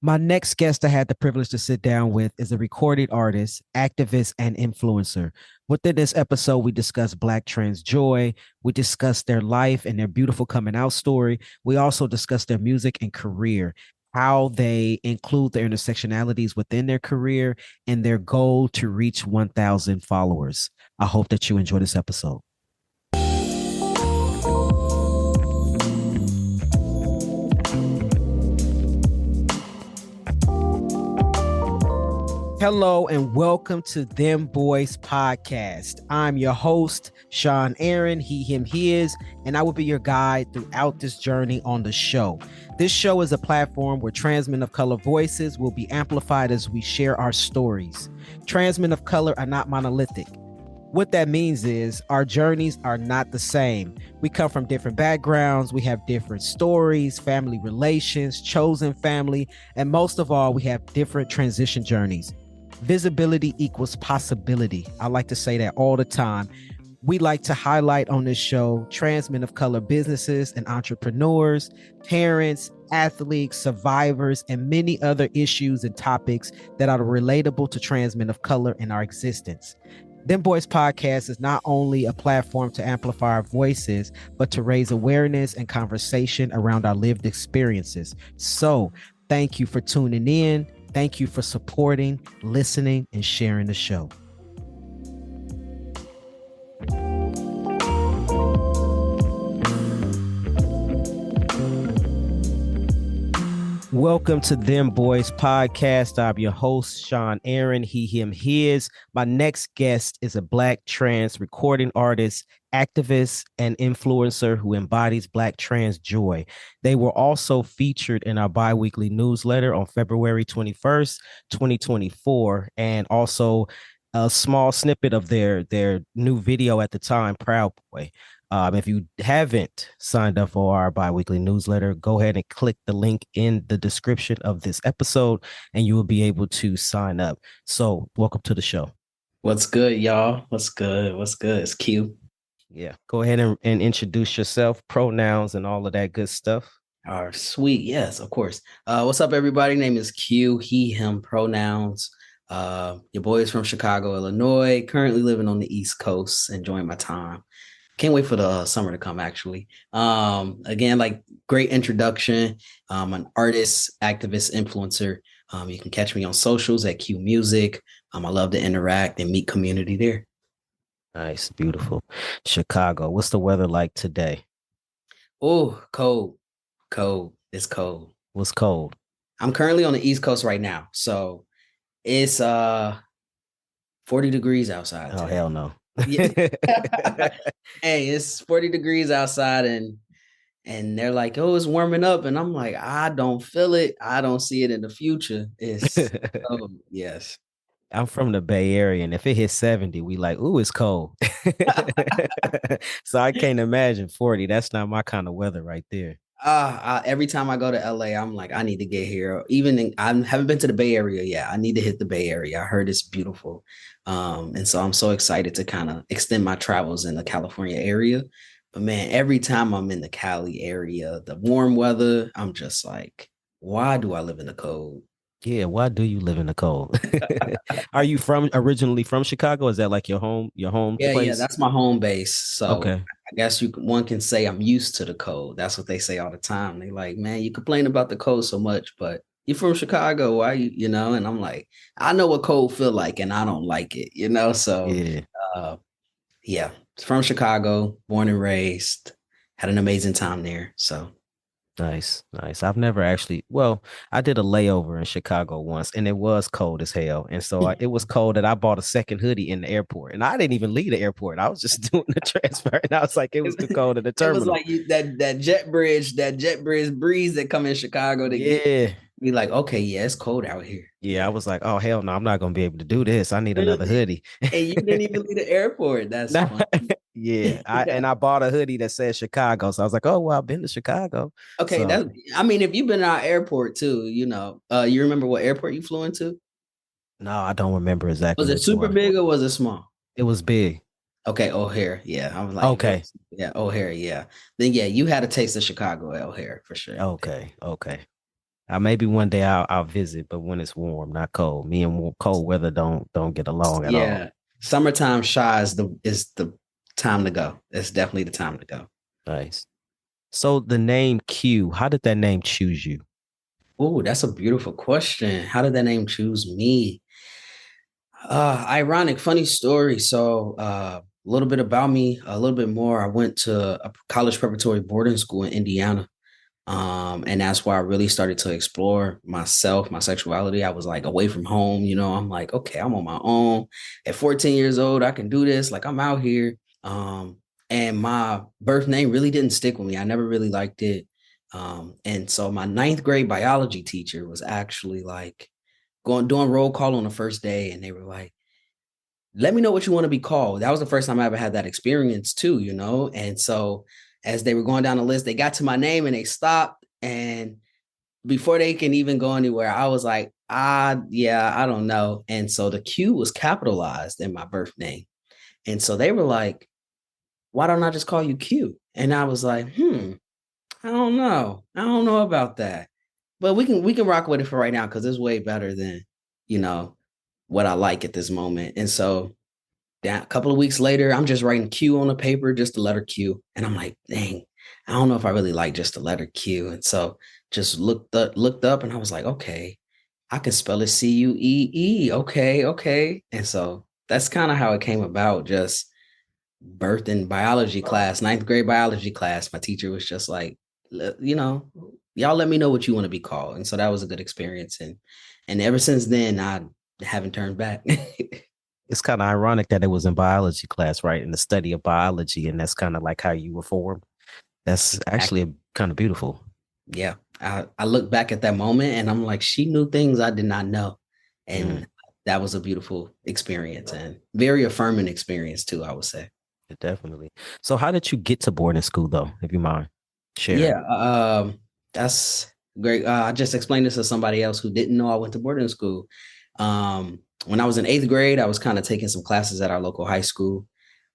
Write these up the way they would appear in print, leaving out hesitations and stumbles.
My next guest I had the privilege to sit down with is a recorded artist, activist, and influencer. Within this episode, we discuss Black trans joy. We discuss their life and their beautiful coming out story. We also discuss their music and career, how they include their intersectionalities within their career, and their goal to reach 1,000 followers. I hope that you enjoy this episode. Hello and welcome to Dem Bois Podcast. I'm your host, Sean Aaron, he, him, his, and I will be your guide throughout this journey on the show. This show is a platform where trans men of color voices will be amplified as we share our stories. Trans men of color are not monolithic. What that means is our journeys are not the same. We come from different backgrounds. We have different stories, family relations, chosen family, and most of all, we have different transition journeys. Visibility equals possibility. I like to say that all the time. We like to highlight on this show trans men of color businesses and entrepreneurs, parents, athletes, survivors, and many other issues and topics that are relatable to trans men of color in our existence. Dem Bois Podcast is not only a platform to amplify our voices, but to raise awareness and conversation around our lived experiences. So thank you for tuning in. Thank you for supporting, listening, and sharing the show. Welcome to Dem Bois Podcast. I'm your host, Sean Aaron, he, him, his. My next guest is a Black trans recording artist, activist, and influencer who embodies Black trans joy. They were also featured in our bi-weekly newsletter on February 21st, 2024, and also a small snippet of their new video at the time, Proud Boy. If you haven't signed up for our bi-weekly newsletter, go ahead and click the link in the description of this episode and you will be able to sign up. So welcome to the show. What's good, y'all? What's good? It's Q. Yeah, go ahead and introduce yourself, pronouns, and all of that good stuff. Sweet. Yes, of course. What's up, everybody? Name is Q, he, him, pronouns. Your boy is from Chicago, Illinois, currently living on the East Coast, enjoying my time. Can't wait for the summer to come, actually. Again, like great introduction. An artist, activist, influencer. You can catch me on socials at Q Music. I love to interact and meet community there. Nice, beautiful. Chicago. What's the weather like today? Oh, cold. It's cold. What's cold? I'm currently on the East Coast right now, so it's 40 degrees outside today. Oh, hell no. Hey, it's 40 degrees outside and they're like, oh, it's warming up. And I'm like, I don't feel it. I don't see it in the future. It's yes. I'm from the Bay Area, and if it hits 70, we like, ooh, it's cold. So I can't imagine 40. That's not my kind of weather right there. Every time I go to LA, I'm like, I need to get here. I haven't been to the Bay Area yet. I need to hit the Bay Area. I heard it's beautiful. And so I'm so excited to kind of extend my travels in the California area. But man, every time I'm in the Cali area, the warm weather, I'm just like, why do I live in the cold? Yeah, why do you live in the cold? Are you originally from Chicago? Is that like your home Yeah, place? Yeah, that's my home base. So okay. I guess one can say I'm used to the cold. That's what they say all the time. They like, man, you complain about the cold so much, but you're from Chicago. Why and I'm like, I know what cold feel like and I don't like it, So yeah, from Chicago, born and raised, had an amazing time there. So Nice. I've never actually, I did a layover in Chicago once and it was cold as hell. And so it was cold that I bought a second hoodie in the airport and I didn't even leave the airport. I was just doing the transfer and I was like, it was too cold at the terminal. It was like that jet bridge breeze that come in Chicago to get be like, okay, yeah, it's cold out here. Yeah, I was like, oh, hell no, I'm not going to be able to do this. I need another hoodie. And you didn't even leave the airport. That's funny. Yeah, I bought a hoodie that said Chicago. So I was like, oh, well, I've been to Chicago. Okay, so, if you've been to our airport too, you remember what airport you flew into? No, I don't remember exactly. Was it super big or was it small? It was big. Okay, O'Hare. Yeah, I was like, okay. Yeah, O'Hare. Yeah. Then, yeah, you had a taste of Chicago at O'Hare for sure. Okay. Maybe one day I'll visit, but when it's warm, not cold. Me and cold weather don't get along at all. Yeah. Summertime shy is the time to go. It's definitely the time to go. Nice. So the name Q, how did that name choose you? Oh, that's a beautiful question. How did that name choose me? Ironic, funny story. So, a little bit about me, a little bit more. I went to a college preparatory boarding school in Indiana. And that's where I really started to explore myself, my sexuality. I was like away from home, I'm like, okay, I'm on my own. At 14 years old, I can do this. Like I'm out here. Um, and my birth name really didn't stick with me. I never really liked it. And so my ninth grade biology teacher was actually like doing roll call on the first day, and they were like, let me know what you want to be called. That was the first time I ever had that experience too, And so as they were going down the list, they got to my name and they stopped. And before they can even go anywhere, I was like, yeah, I don't know. And so the Q was capitalized in my birth name. And so they were like, why don't I just call you Q? And I was like, I don't know. I don't know about that. But we can rock with it for right now because it's way better than, you know, what I like at this moment. And so a couple of weeks later, I'm just writing Q on the paper, just the letter Q. And I'm like, dang, I don't know if I really like just the letter Q. And so just looked up and I was like, okay, I can spell it Cuee. Okay, okay. And so that's kind of how it came about, just birth in biology class, ninth grade biology class. My teacher was just like, y'all let me know what you want to be called. And so that was a good experience. And ever since then, I haven't turned back. It's kind of ironic that it was in biology class, right? In the study of biology, and that's kind of like how you were formed. That's actually kind of beautiful. Yeah. I look back at that moment and I'm like, she knew things I did not know. And that was a beautiful experience and very affirming experience too, I would say. Definitely. So how did you get to boarding school though, if you mind sharing? Yeah, that's great. I just explained this to somebody else who didn't know I went to boarding school. When I was in eighth grade, I was kind of taking some classes at our local high school.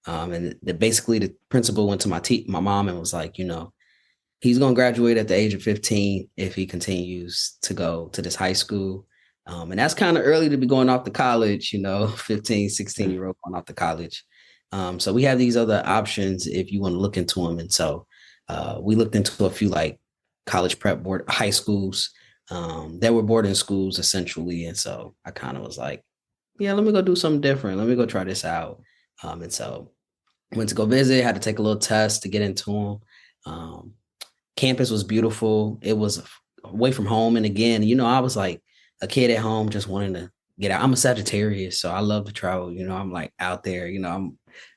And basically the principal went to my mom and was like, he's going to graduate at the age of 15 if he continues to go to this high school. And that's kind of early to be going off to college, 15, 16-year-old going off to college. So we have these other options if you want to look into them. And so we looked into a few like college prep board high schools that were boarding schools essentially. And so I kind of was like, yeah, let me go do something different. Let me go try this out. And so I went to go visit, had to take a little test to get into them. Campus was beautiful. It was away from home. And again, I was like a kid at home just wanting to get out. I'm a Sagittarius, so I love to travel. I'm like out there,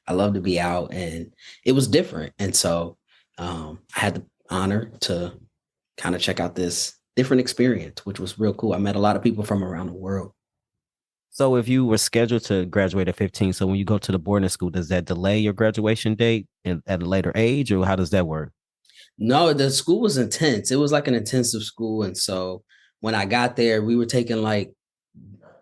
I love to be out, and it was different. And so I had the honor to kind of check out this different experience, which was real cool. I met a lot of people from around the world. So if you were scheduled to graduate at 15, so when you go to the boarding school, does that delay your graduation date at a later age, or how does that work? No, the school was intense. It was like an intensive school. And so when I got there, we were taking like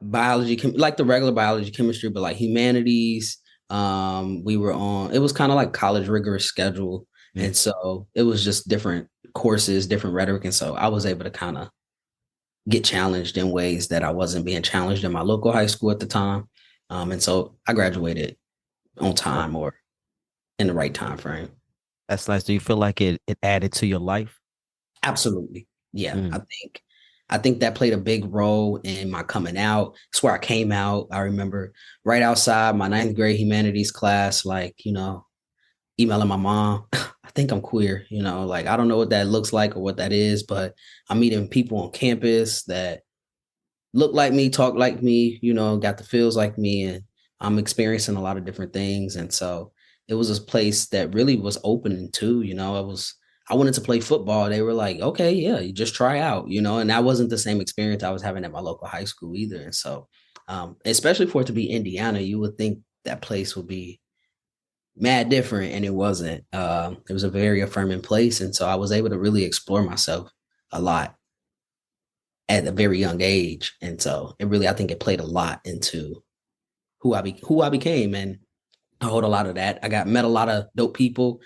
biology, like the regular biology, chemistry, but like humanities. We were on, it was kind of like college rigorous schedule. And so it was just different courses, different rhetoric. And so I was able to kind of get challenged in ways that I wasn't being challenged in my local high school at the time. And so I graduated on time or in the right time frame. That's nice. Do you feel like it added to your life? Absolutely. Yeah. I think that played a big role in my coming out. It's where I came out. I remember right outside my ninth grade humanities class, like, emailing my mom, I think I'm queer, like, I don't know what that looks like or what that is, but I'm meeting people on campus that look like me, talk like me, got the feels like me. And I'm experiencing a lot of different things. And so it was this place that really was open too, I wanted to play football. They were like, okay, yeah, you just try out, and that wasn't the same experience I was having at my local high school either. And so, especially for it to be Indiana, you would think that place would be mad different, and it wasn't. It was a very affirming place. And so I was able to really explore myself a lot at a very young age. And so it really, I think it played a lot into who I became. And I hold a lot of that. Met a lot of dope people.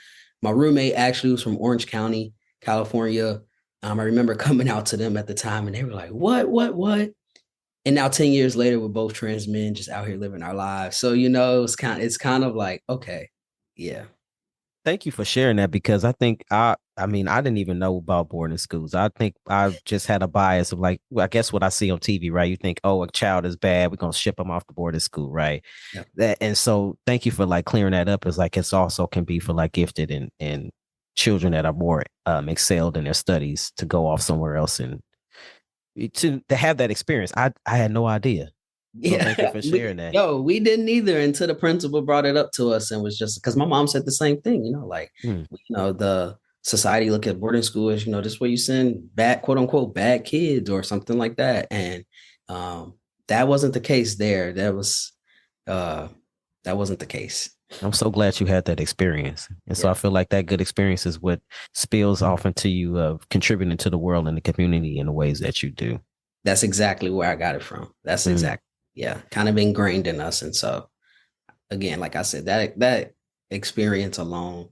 My roommate actually was from Orange County, California. I remember coming out to them at the time and they were like, what? And now 10 years later, we're both trans men just out here living our lives. So, it's kind of like, okay, yeah. Thank you for sharing that, because I think I mean, I didn't even know about boarding schools. I think I just had a bias of like, well, I guess what I see on TV, right? You think, oh, a child is bad, we're gonna ship them off to boarding school, right? Yeah. That, and so thank you for like clearing that up. It's like it's also can be for like gifted and children that are more excelled in their studies to go off somewhere else and to have that experience. I had no idea. So Yeah, thank you for sharing that. we didn't either until the principal brought it up to us and was just because my mom said the same thing, like, Hmm. the society look at boarding school as, this way you send bad, quote unquote, bad kids or something like that. And that wasn't the case there. That wasn't the case. I'm so glad you had that experience. And so Yeah, I feel like that good experience is what spills off into you of contributing to the world and the community in the ways that you do. that's exactly where I got it from. That's Mm. exactly, yeah, kind of ingrained in us. And so again, like I said, that experience alone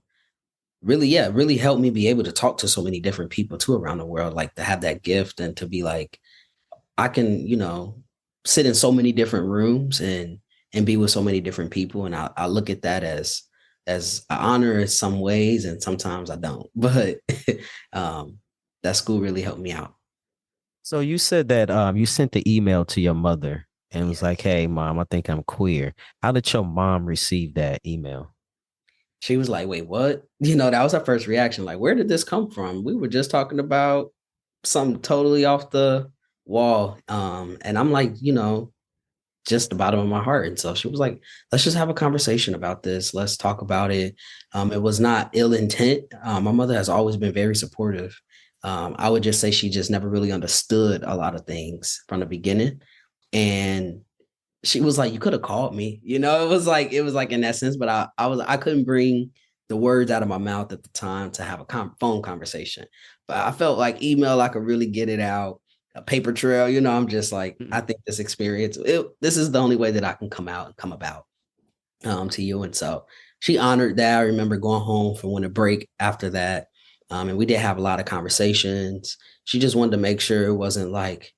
really helped me be able to talk to so many different people too around the world, like to have that gift and to be like, I can, sit in so many different rooms and be with so many different people. And I look at that as an honor in some ways, and sometimes I don't. But that school really helped me out. So you said that you sent the email to your mother and was Yeah. like, "Hey, mom, I think I'm queer." How did your mom receive that email? She was like, wait, what? That was her first reaction. Like, where did this come from? We were just talking about something totally off the wall. And I'm like, just the bottom of my heart. And so she was like, let's just have a conversation about this. Let's talk about it. It was not ill intent. My mother has always been very supportive. I would just say she just never really understood a lot of things from the beginning. And she was like, you could have called me, it was like in that sense, but I couldn't bring the words out of my mouth at the time to have a phone conversation. But I felt like email, I could really get it out. A paper trail, I'm just like, I think this experience, this is the only way that I can come out and come about to you. And so she honored that. I remember going home for winter break after that. And we did have a lot of conversations. She just wanted to make sure it wasn't like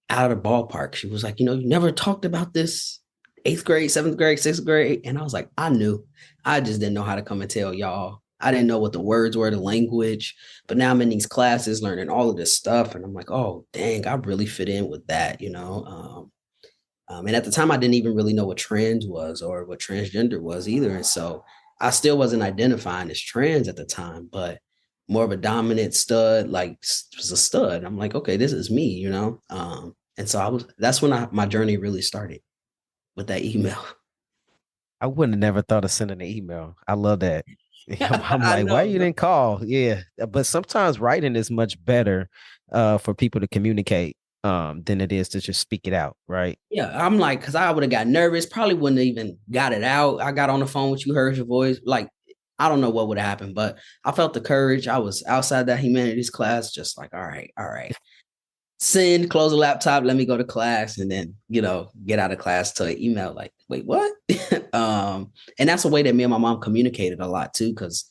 out of the ballpark. She was like, you never talked about this 8th grade, 7th grade, 6th grade. And I was like, I knew. I just didn't know how to come and tell y'all. I didn't know what the words were, the language. But now I'm in these classes learning all of this stuff. And I'm like, oh, dang, I really fit in with that. And at the time, I didn't even really know what trans was or what transgender was either. And so I still wasn't identifying as trans at the time, but more of a dominant stud, like was a stud. I'm like, okay, this is me. And so that's when my journey really started with that email. I wouldn't have never thought of sending an email. I love that. I'm I like, why know. you didn't call? Yeah. But sometimes writing is much better for people to communicate than it is to just speak it out, right? Yeah, I'm like, because I would have got nervous, probably wouldn't have even got it out. I got on the phone with you, heard your voice. Like, I don't know what would have happened, but I felt the courage. I was outside that humanities class, just like, all right. Send, close the laptop, let me go to class, and then, get out of class to an email like, wait, what? And that's a way that me and my mom communicated a lot too, because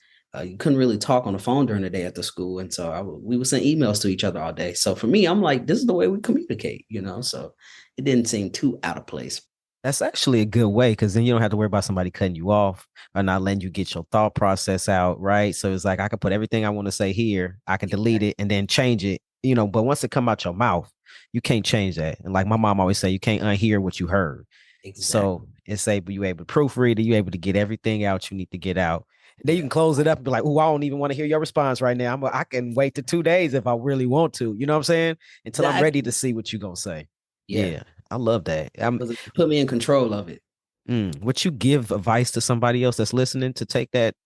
you couldn't really talk on the phone during the day at the school. And so we would send emails to each other all day. So for me, I'm like, this is the way we communicate. So it didn't seem too out of place. That's actually a good way, because then you don't have to worry about somebody cutting you off or not letting you get your thought process out, right? So it's like I can put everything I want to say here, I can delete it and then change it, but once it come out your mouth, you can't change that. And like my mom always say, you can't unhear what you heard. Exactly. So it's able you able to proofread it, you able to get everything out you need to get out. And then you Yeah. can close it up and be like, oh, I don't even want to hear your response right now. I can wait to 2 days if I really want to. You know what I'm saying? Until I'm ready to Exactly. see what you're gonna say. Yeah. Yeah, I love that. Because it put me in control of it. Would you give advice to somebody else that's listening to take that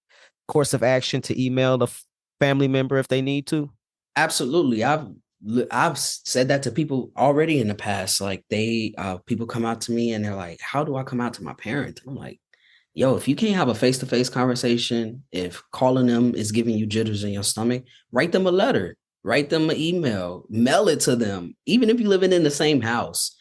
course of action to email a family member if they need to? Absolutely. I've said that to people already in the past. Like people come out to me and they're like, how do I come out to my parents? I'm like, yo, if you can't have a face-to-face conversation, if calling them is giving you jitters in your stomach, write them a letter, write them an email, mail it to them, even if you're living in the same house.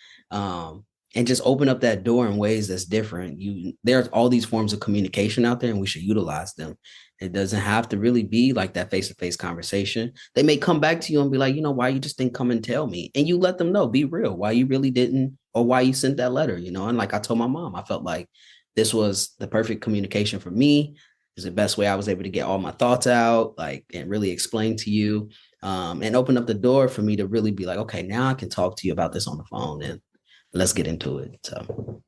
and just open up that door in ways that's different. There's all these forms of communication out there, and we should utilize them. It doesn't have to really be like that face-to-face conversation. They may come back to you and be like, why you just didn't come and tell me? And you let them know, be real, why you really didn't, or why you sent that letter, And like I told my mom, I felt like this was the perfect communication for me. It's the best way I was able to get all my thoughts out, like, and really explain to you, and open up the door for me to really be like, okay, now I can talk to you about this on the phone, and let's get into it. So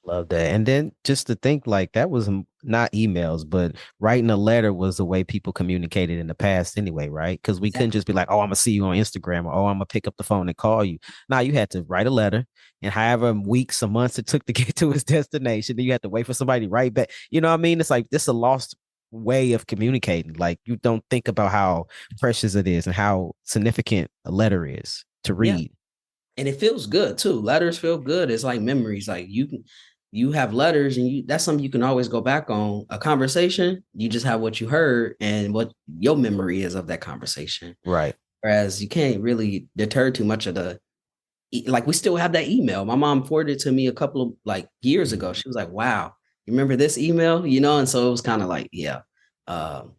Love that. And then just to think like that was not emails, but writing a letter was the way people communicated in the past anyway, right? Because we couldn't just be like, oh, I'm gonna see you on Instagram, or oh, I'm gonna pick up the phone and call you. Now you had to write a letter, and however weeks or months it took to get to its destination, then you had to wait for somebody to write back. You know what I mean? It's like this is a lost way of communicating. Like you don't think about how precious it is and how significant a letter is to yeah, read. and it feels good too. Letters feel good. It's like memories. Like you have letters, and that's something you can always go back on. A conversation, you just have what you heard and what your memory is of that conversation. Right. Whereas you can't really deter too much of like we still have that email. My mom forwarded it to me a couple of like years ago. She was like, wow, you remember this email? And so it was kind of like, yeah, um,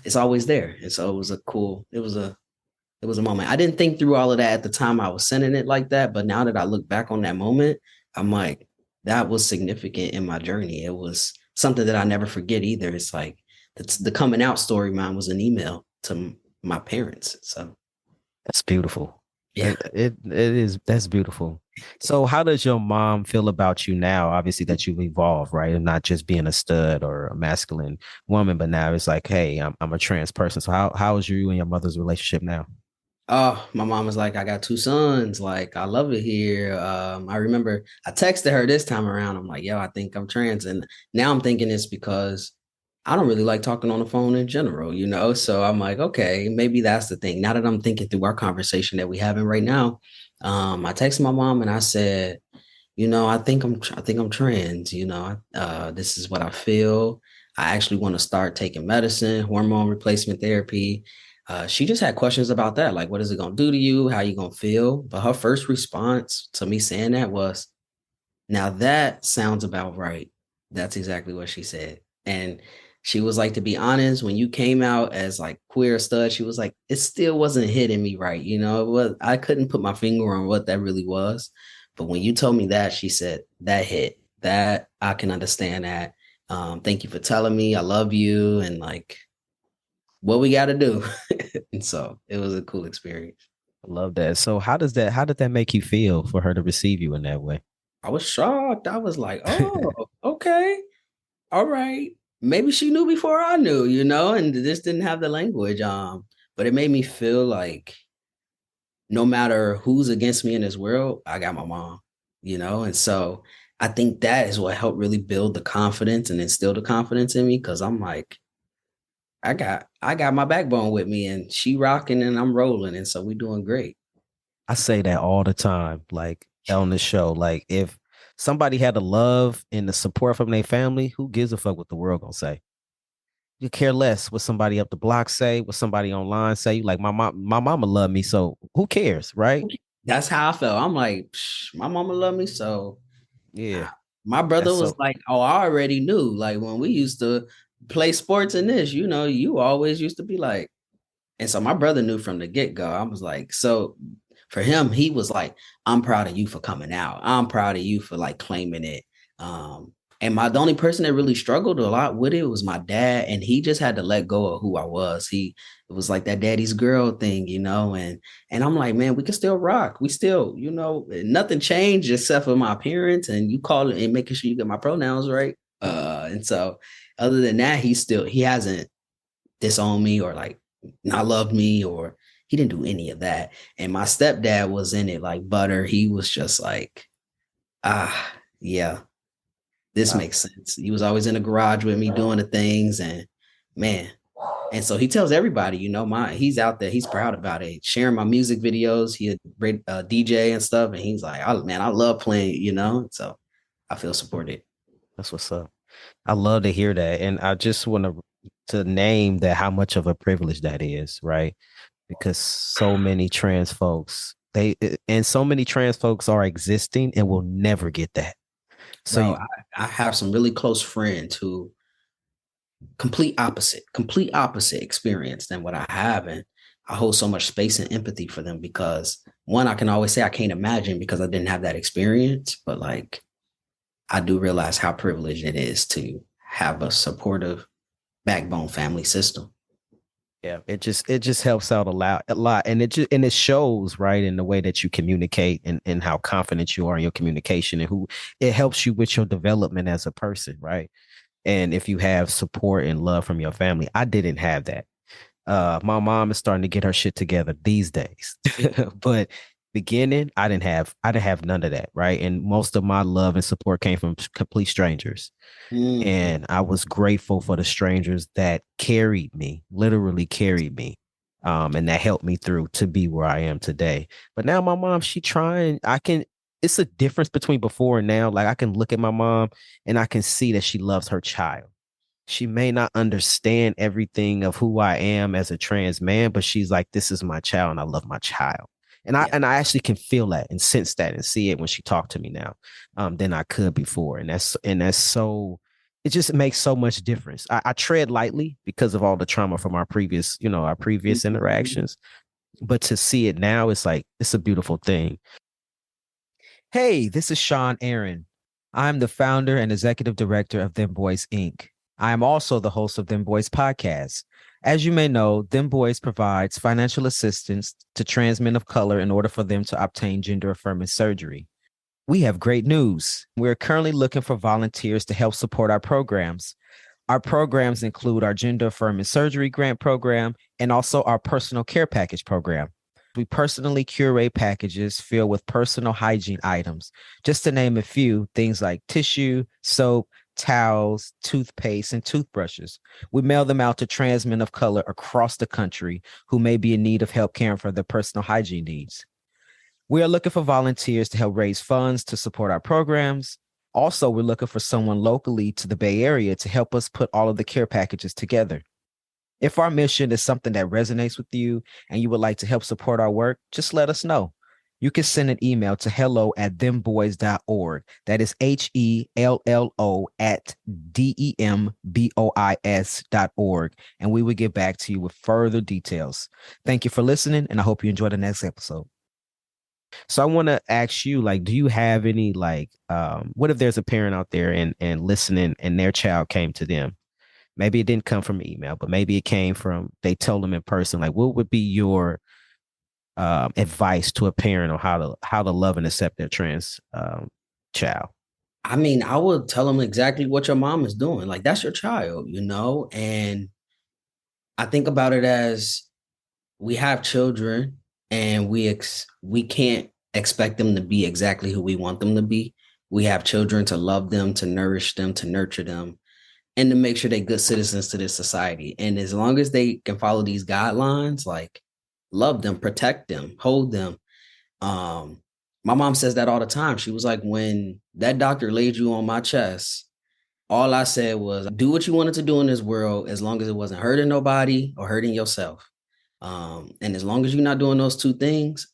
it's always there. And so it was a moment. I didn't think through all of that at the time I was sending it like that. But now that I look back on that moment, I'm like, that was significant in my journey. It was something that I never forget either. It's like the coming out story, mine was an email to my parents. So That's beautiful. yeah. It is that's beautiful. So how does your mom feel about you now? Obviously that you've evolved, right? And not just being a stud or a masculine woman, but now it's like, hey, I'm a trans person. So how is you and your mother's relationship now? Oh, my mom was like, I got two sons. Like, I love it here. I remember I texted her this time around. I'm like, yo, I think I'm trans. And now I'm thinking it's because I don't really like talking on the phone in general. So I'm like, okay, maybe that's the thing. Now that I'm thinking through our conversation that we having right now, I texted my mom and I said, I think I'm trans. This is what I feel. I actually want to start taking medicine, hormone replacement therapy. She just had questions about that, like what is it gonna do to you? How you gonna feel? But her first response to me saying that was, "Now that sounds about right." That's exactly what she said, and she was like, "To be honest, when you came out as like queer stud, she was like, it still wasn't hitting me right. It was I couldn't put my finger on what that really was." But when you told me that, she said, that hit. That I can understand that. Thank you for telling me. I love you. And like, what we got to do. And so it was a cool experience. I love that. So how did that make you feel for her to receive you in that way? I was shocked. I was like, oh, okay. All right. Maybe she knew before I knew, and just didn't have the language. But it made me feel like no matter who's against me in this world, I got my mom, and so I think that is what helped really build the confidence and instill the confidence in me, because I'm like, I got my backbone with me, and she rocking and I'm rolling, and so we doing great. I say that all the time, like on the show. Like if somebody had the love and the support from their family, who gives a fuck what the world gonna say? You care less what somebody up the block say, what somebody online say. Like my mama love me, so who cares, right? That's how I felt. I'm like, my mama love me, so Yeah, my brother that's was so. like, oh, I already knew. Like when we used to play sports in this, you always used to be like, and so my brother knew from the get-go. I was like, so for him, he was like, I'm proud of you for coming out. I'm proud of you for like claiming it. And the only person that really struggled a lot with it was my dad, and he just had to let go of who I was. It was like that daddy's girl thing, and I'm like, man, we can still rock. We still, nothing changed except for my appearance, and you call it and making sure you get my pronouns right. And so other than that, he hasn't disowned me or like not loved me, or he didn't do any of that. And my stepdad was in it like butter. He was just like, yeah, this Uh, makes sense. He was always in the garage with me doing the things, and man. And so he tells everybody, he's out there. He's proud about it. Sharing my music videos. He a great DJ and stuff. And he's like, man, I love playing. So I feel supported. that's what's up. I love to hear that, and I just want to name that how much of a privilege that is, right? Because so many trans folks And so many trans folks are existing and will never get that. So Bro, I have some really close friends who complete opposite experience than what I have. And I hold so much space and empathy for them because one, I can always say I can't imagine because I didn't have that experience, but like I do realize how privileged it is to have a supportive backbone family system. yeah, it just helps out a lot, and it shows right in the way that you communicate and how confident you are in your communication and who it helps you with your development as a person, right? And if you have support and love from your family, I didn't have that. My mom is starting to get her shit together these days, but beginning, I didn't have none of that, right? And most of my love and support came from complete strangers. Mm. And I was grateful for the strangers that carried me, literally carried me. And that helped me through to be where I am today. But now my mom, she trying, it's a difference between before and now. Like I can look at my mom and I can see that she loves her child. She may not understand everything of who I am as a trans man, but she's like, this is my child and I love my child. And I Yeah. and I actually can feel that and sense that and see it when she talked to me now, than I could before. And that's so it just makes so much difference. I tread lightly because of all the trauma from our previous Mhm. interactions. But to see it now, it's like it's a beautiful thing. Hey, this is Sean Aaron. I'm the founder and executive director of Dem Bois Inc. I am also the host of Dem Bois Podcast. As you may know, Dem Bois provides financial assistance to trans men of color in order for them to obtain gender affirming surgery. We have great news. We're currently looking for volunteers to help support our programs. Our programs include our gender affirming surgery grant program and also our personal care package program. We personally curate packages filled with personal hygiene items. Just to name a few, things like tissue, soap, towels, toothpaste, and toothbrushes. We mail them out to trans men of color across the country who may be in need of help caring for their personal hygiene needs. We are looking for volunteers to help raise funds to support our programs. Also, we're looking for someone locally to the Bay Area to help us put all of the care packages together. If our mission is something that resonates with you and you would like to help support our work, just let us know. You can send an email to hello@themboys.org. That is HELLO at DEMBOIS.org. And we will get back to you with further details. Thank you for listening, and I hope you enjoy the next episode. So I want to ask you, like, do you have any what if there's a parent out there and listening and their child came to them? Maybe it didn't come from email, but maybe it came from they told them in person. Like, what would be your advice to a parent on how to love and accept their trans child? I mean, I would tell them exactly what your mom is doing. Like, that's your child, And I think about it as we have children and we can't expect them to be exactly who we want them to be. We have children to love them, to nourish them, to nurture them, and to make sure they're good citizens to this society. And as long as they can follow these guidelines, like love them, protect them, hold them. Um, my mom says that all the time. She was like, when that doctor laid you on my chest, all I said was do what you wanted to do in this world as long as it wasn't hurting nobody or hurting yourself. And as long as you're not doing those two things,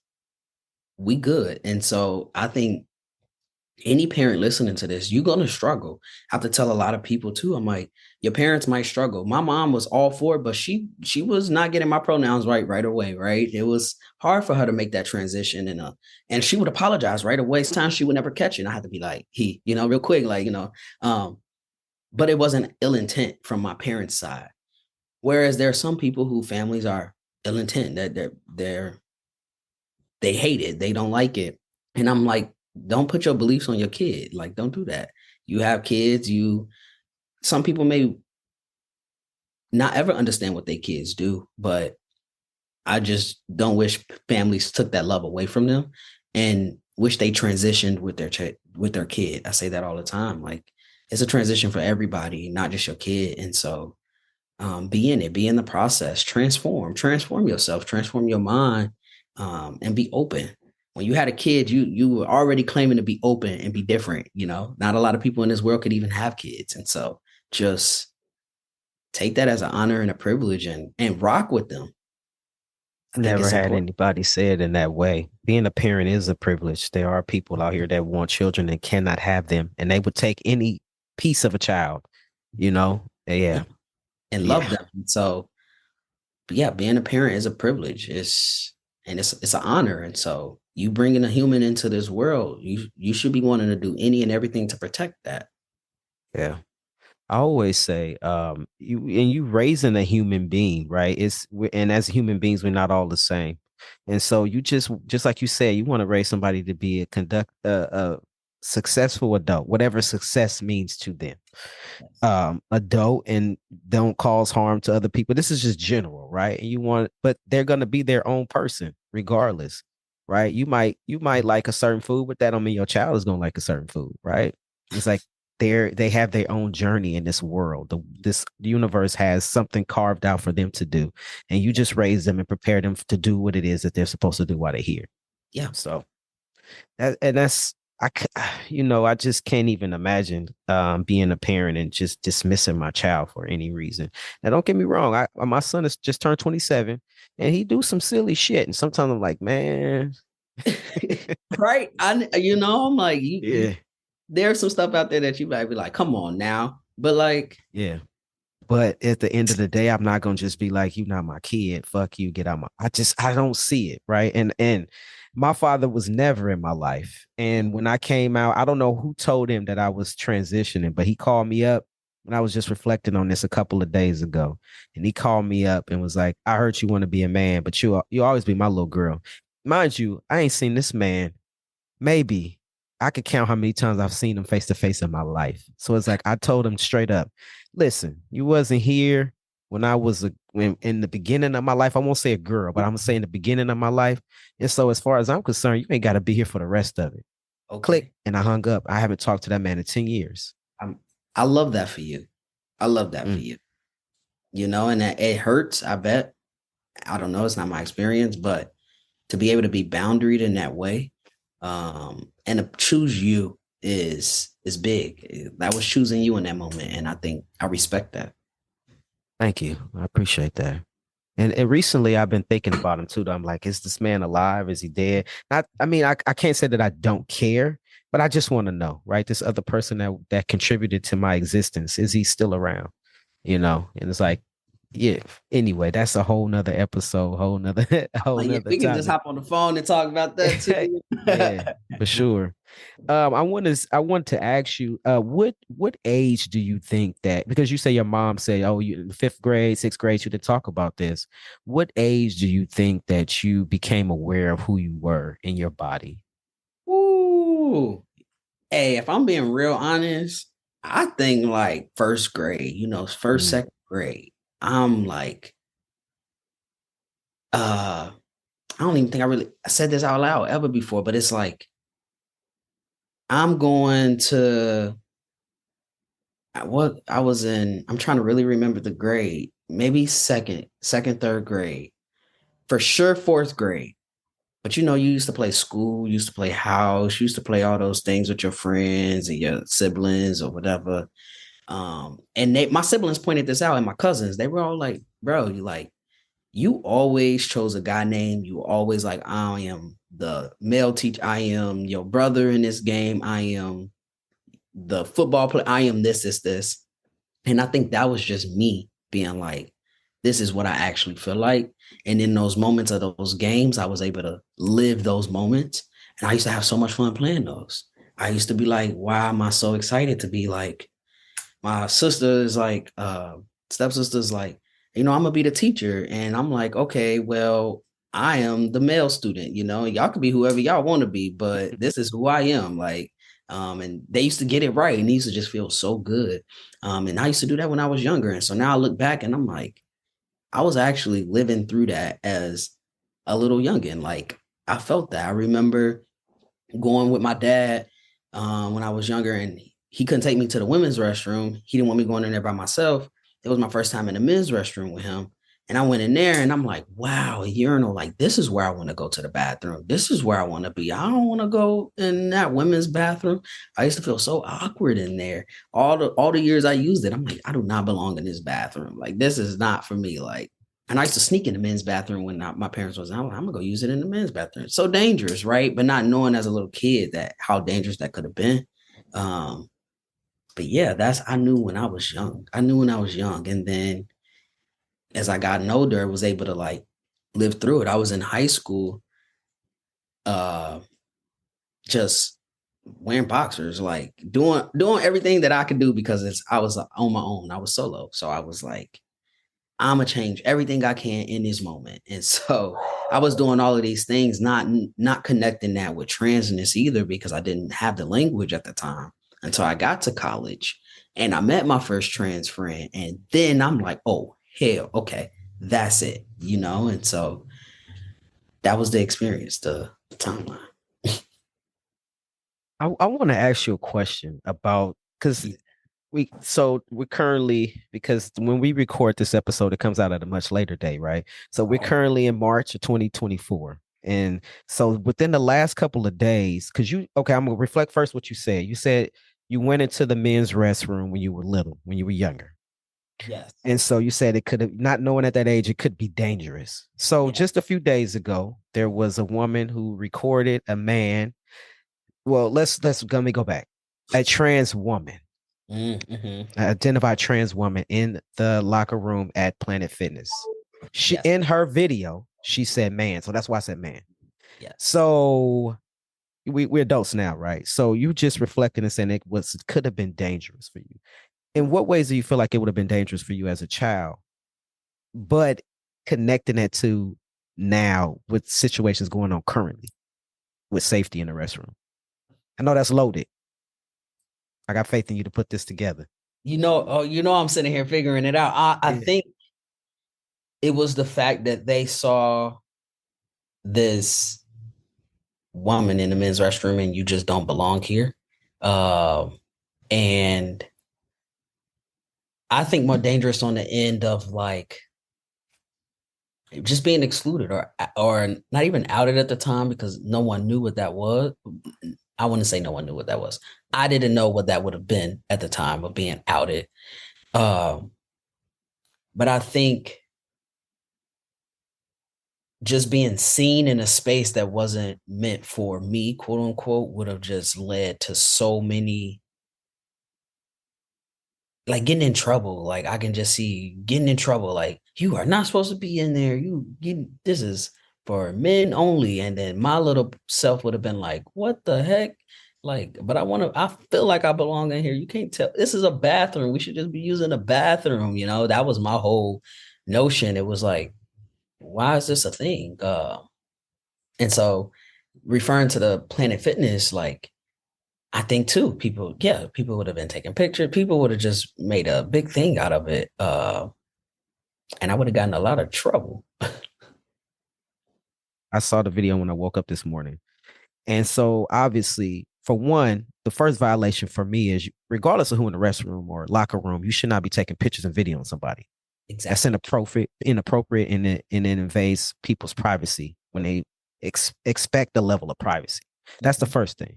we good. And so I think any parent listening to this, you're gonna struggle. I have to tell a lot of people too. I'm like, your parents might struggle. My mom was all for it, but she was not getting my pronouns right away. Right, it was hard for her to make that transition, and she would apologize right away. Sometimes she would never catch it. And I had to be like, real quick, um, but it wasn't ill intent from my parents' side. Whereas there are some people who families are ill intent that they hate it, they don't like it, and I'm like, don't put your beliefs on your kid. Like, don't do that. You have kids. Some people may not ever understand what their kids do, but I just don't wish families took that love away from them, and wish they transitioned with their kid. I say that all the time. Like, it's a transition for everybody, not just your kid. And so be in it, be in the process, transform yourself, transform your mind, and be open. When you had a kid, you were already claiming to be open and be different. Not a lot of people in this world could even have kids. And so just take that as an honor and a privilege and rock with them. I think Never it's had important. anybody say it in that way. Being a parent is a privilege. There are people out here that want children and cannot have them, and they would take any piece of a child, you know? Yeah, Yeah. and love Yeah. them. So, but yeah, being a parent is a privilege. It's an honor. And so, you bringing a human into this world, you should be wanting to do any and everything to protect that. Yeah. I always say, you raising a human being, right? And as human beings, we're not all the same. And so you just like you said, you want to raise somebody to be a successful adult, whatever success means to them. Adult and don't cause harm to other people. This is just general, right? And but they're gonna be their own person regardless, right? You might like a certain food, but that don't mean your child is gonna like a certain food, right? It's like they have their own journey in this world. This universe has something carved out for them to do, and you just raise them and prepare them to do what it is that they're supposed to do while they're here. Yeah. So that's I just can't even imagine being a parent and just dismissing my child for any reason. Now, don't get me wrong. My son has just turned 27, and he do some silly shit, and sometimes I'm like, man, Right. I'm like, yeah, there's some stuff out there that you might be like, come on now. But like, yeah. But at the end of the day, I'm not gonna just be like, "You're not my kid. Fuck you. Get out my." I don't see it, right? And my father was never in my life. And when I came out, I don't know who told him that I was transitioning, but he called me up, and I was just reflecting on this a couple of days ago. And he called me up and was like, "I heard you want to be a man, but you always be my little girl." Mind you, I ain't seen this man maybe I could count how many times I've seen him face to face in my life. So it's like I told him straight up, listen, you wasn't here when I was in the beginning of my life. I won't say a girl, but I'm gonna say in the beginning of my life. And so as far as I'm concerned, you ain't got to be here for the rest of it. Click, okay. and I hung up. I haven't talked to that man in 10 years. I love that for you. I love that for Mm. you. And that it hurts, I bet. I don't know, it's not my experience, but to be able to be boundaried in that way, and to choose you is big. That was choosing you in that moment. And I think I respect that. Thank you. I appreciate that. And recently I've been thinking about him too. I'm like, is this man alive? Is he dead? I mean, I can't say that I don't care, but I just want to know, right? This other person that contributed to my existence, is he still around? And it's like, yeah. Anyway, that's a whole nother episode, whole nother whole Like, yeah, nother we can just topic. hop on the phone and talk about that too. Yeah, for sure. I want to ask you, what age do you think that, because you say your mom said, oh, you in fifth grade, sixth grade, you didn't talk about this. What age do you think that you became aware of who you were in your body? Ooh. Hey, if I'm being real honest, I think like first grade, first, Mm, second grade. I'm like, I don't even think I said this out loud ever before, but it's like I'm going to what I was in. I'm trying to really remember the grade. Maybe second, third grade. For sure, fourth grade. But you used to play school, you used to play house, you used to play all those things with your friends and your siblings or whatever. And my siblings pointed this out, and my cousins, they were all like, bro, you always chose a guy name. You always like, I am the male teacher. I am your brother in this game. I am the football player. I am this. And I think that was just me being like, this is what I actually feel like. And in those moments of those games, I was able to live those moments. And I used to have so much fun playing those. I used to be like, why am I so excited to be like, my sister is like, stepsister's like, I'm gonna be the teacher. And I'm like, okay, well, I am the male student, y'all could be whoever y'all want to be, but this is who I am. Like, and they used to get it right, and they used to just feel so good. And I used to do that when I was younger. And so now I look back and I'm like, I was actually living through that as a little youngin. Like, I felt that. I remember going with my dad when I was younger, and he couldn't take me to the women's restroom. He didn't want me going in there by myself. It was my first time in the men's restroom with him. And I went in there and I'm like, wow, a urinal. Like, this is where I want to go to the bathroom. This is where I want to be. I don't want to go in that women's bathroom. I used to feel so awkward in there. All the years I used it, I'm like, I do not belong in this bathroom. Like, this is not for me. Like, And I used to sneak in the men's bathroom when my parents was, I'm gonna go use it in the men's bathroom. It's so dangerous, right? But not knowing as a little kid that how dangerous that could have been. Um, but yeah, I knew when I was young. I knew when I was young. And then as I got older, I was able to like live through it. I was in high school, uh, just wearing boxers, like doing everything that I could do because I was on my own. I was solo. So I was like, I'm gonna change everything I can in this moment. And so I was doing all of these things, not connecting that with transness either, because I didn't have the language at the time until I got to college and I met my first trans friend. And then I'm like, oh hell, okay, that's it, you know? And so that was the experience, the timeline. I want to ask you a question about because we're currently, because when we record this episode, it comes out at a much later day, right? So we're currently in March of 2024. And so within the last couple of days, I'm gonna reflect first what you said. You said you went into the men's restroom when you were little, when you were younger. Yes. And so you said it could have, not knowing at that age, it could be dangerous. So just a few days ago, there was a woman who recorded a man. Well, let me go back. A trans woman, identified trans woman in the locker room at Planet Fitness. In her video, she said man. So that's why I said man. Yeah. So we're adults now, right? So you just reflected and saying it could have been dangerous for you. In what ways do you feel like it would have been dangerous for you as a child? But connecting it to now with situations going on currently with safety in the restroom. I know that's loaded. I got faith in you to put this together. I'm sitting here figuring it out. I think it was the fact that they saw this woman in the men's restroom and you just don't belong here. And I think more dangerous on the end of like just being excluded or not even outed at the time because no one knew what that was. I wouldn't say no one knew what that was. I didn't know what that would have been at the time of being outed. But I think just being seen in a space that wasn't meant for me, quote unquote, would have just led to so many, like getting in trouble. Like I can just see getting in trouble. Like you are not supposed to be in there. This is for men only. And then my little self would have been like, what the heck? Like, but I feel like I belong in here. You can't tell. This is a bathroom. We should just be using a bathroom. That was my whole notion. It was like, why is this a thing? And so referring to the Planet Fitness, like, I think too, people would have been taking pictures. People would have just made a big thing out of it. And I would have gotten a lot of trouble. I saw the video when I woke up this morning. And so obviously, for one, the first violation for me is regardless of who in the restroom or locker room, you should not be taking pictures and video on somebody. Exactly. That's inappropriate, and it invades people's privacy when they expect a level of privacy. That's the first thing.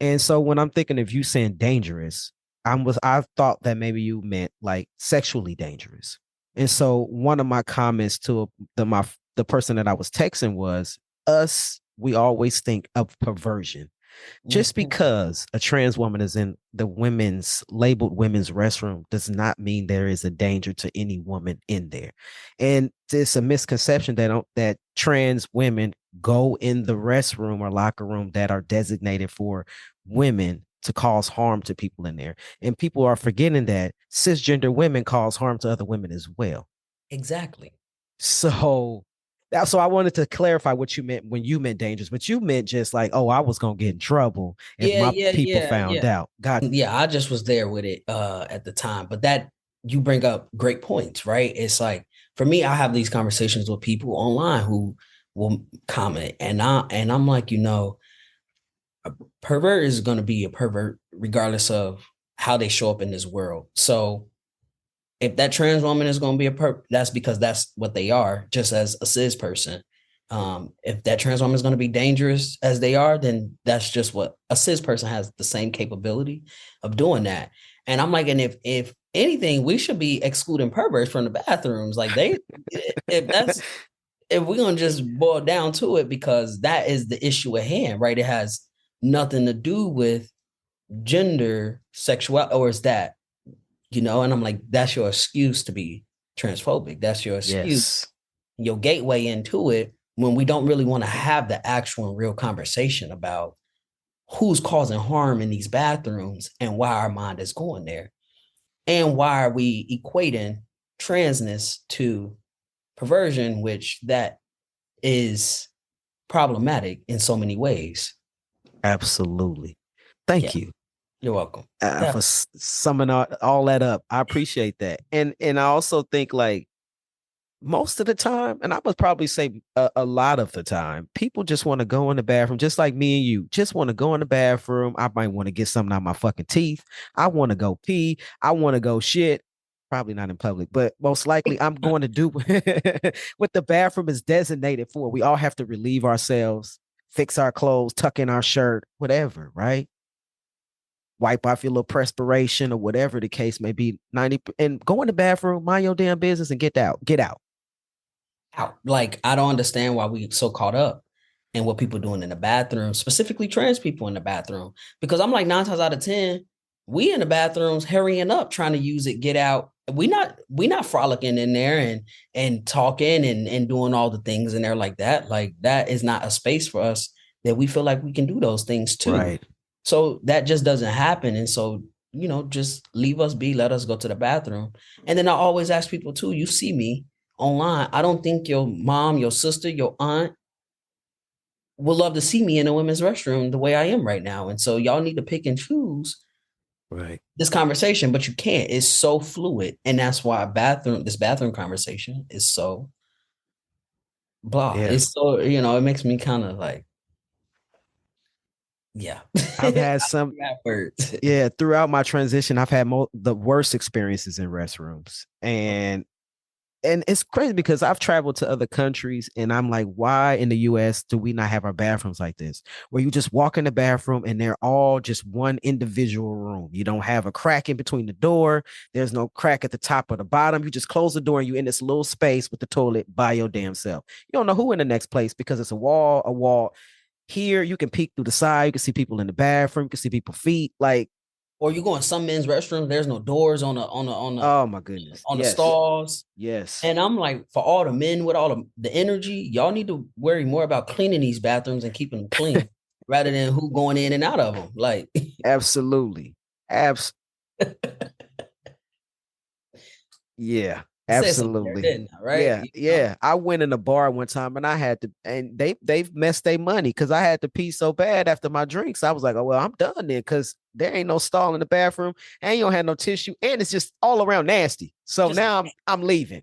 And so when I'm thinking of you saying dangerous, I thought that maybe you meant like sexually dangerous. And so one of my comments to the person that I was texting was, we always think of perversion. Just because a trans woman is in the labeled women's restroom does not mean there is a danger to any woman in there. And it's a misconception that trans women go in the restroom or locker room that are designated for women to cause harm to people in there. And people are forgetting that cisgender women cause harm to other women as well. Exactly. So I wanted to clarify what you meant when you meant dangerous, but you meant just like, oh, I was going to get in trouble if people found out. I just was there with it at the time. But that you bring up great points, right? It's like, for me, I have these conversations with people online who will comment and I'm like, a pervert is going to be a pervert regardless of how they show up in this world. So if that trans woman is going to be a perp, that's because that's what they are, just as a cis person. If that trans woman is going to be dangerous as they are, then that's just what a cis person has the same capability of doing that. And I'm like, and if anything, we should be excluding perverts from the bathrooms. Like if we're gonna just boil down to it, because that is the issue at hand, right? It has nothing to do with gender, sexual, or is that, and I'm like, that's your excuse to be transphobic. That's your excuse, Yes. your gateway into it, when we don't really want to have the actual and real conversation about who's causing harm in these bathrooms and why our mind is going there. And why are we equating transness to perversion, which that is problematic in so many ways. Absolutely. Thank you. You're welcome. For summing all that up. I appreciate that. And I also think, like, most of the time, and I would probably say a lot of the time, people just want to go in the bathroom, just like me and you, just want to go in the bathroom. I might want to get something out of my fucking teeth. I want to go pee. I want to go shit. Probably not in public, but most likely I'm going to do what the bathroom is designated for. We all have to relieve ourselves, fix our clothes, tuck in our shirt, whatever, right? Wipe off your little perspiration or whatever the case may be. 90 and go in the bathroom, mind your damn business, and get out. Like, I don't understand why we so caught up in what people doing in the bathroom, specifically trans people in the bathroom. Because I'm like, 9 times out of 10, we in the bathrooms hurrying up, trying to use it, get out. We not frolicking in there and talking and doing all the things in there like that. Like, that is not a space for us that we feel like we can do those things too. Right. So that just doesn't happen. And so, just leave us be, let us go to the bathroom. And then I always ask people too, you see me online, I don't think your mom, your sister, your aunt would love to see me in a women's restroom the way I am right now. And so y'all need to pick and choose this conversation, but you can't. It's so fluid. And that's why this bathroom conversation is so blah. Yeah. It's so, it makes me kind of like, yeah. I've had some yeah, throughout my transition, I've had the worst experiences in restrooms. And it's crazy because I've traveled to other countries and I'm like, why in the US do we not have our bathrooms like this? Where you just walk in the bathroom and they're all just one individual room. You don't have a crack in between the door. There's no crack at the top or the bottom. You just close the door and you're in this little space with the toilet by your damn self. You don't know who in the next place because it's a wall. Here, you can peek through the side. You can see people in the bathroom. You can see people's feet. Like, or you go in some men's restrooms, there's no doors on the oh my goodness, on the stalls. Yes. And I'm like, for all the men with all the energy, y'all need to worry more about cleaning these bathrooms and keeping them clean rather than who going in and out of them. Like, absolutely. Yeah. Absolutely. There, right? Yeah. I went in a bar one time and I had to, and they've messed their money because I had to pee so bad after my drinks. I was like, oh well, I'm done then because there ain't no stall in the bathroom and you don't have no tissue and it's just all around nasty. So now I'm leaving,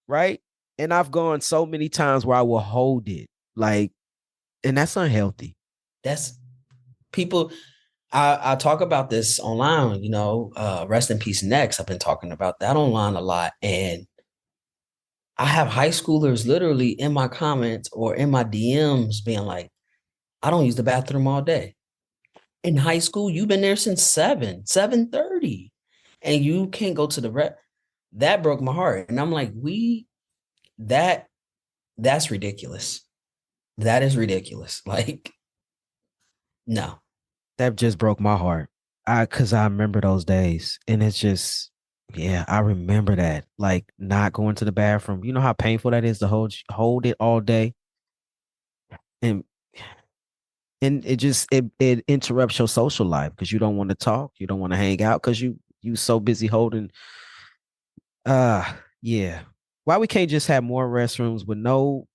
right? And I've gone so many times where I will hold it, like, and that's unhealthy. That's people. I talk about this online, rest in peace Next. I've been talking about that online a lot. And I have high schoolers literally in my comments or in my DMs being like, I don't use the bathroom all day. In high school, you've been there since 7:30, and you can't go to the that broke my heart. And I'm like, that's ridiculous. That is ridiculous. Like, no. That just broke my heart. Because I remember those days. And it's just, yeah, I remember that. Like, not going to the bathroom. You know how painful that is to hold it all day? And it just, it interrupts your social life because you don't want to talk. You don't want to hang out because you so busy holding. Yeah. Why we can't just have more restrooms with no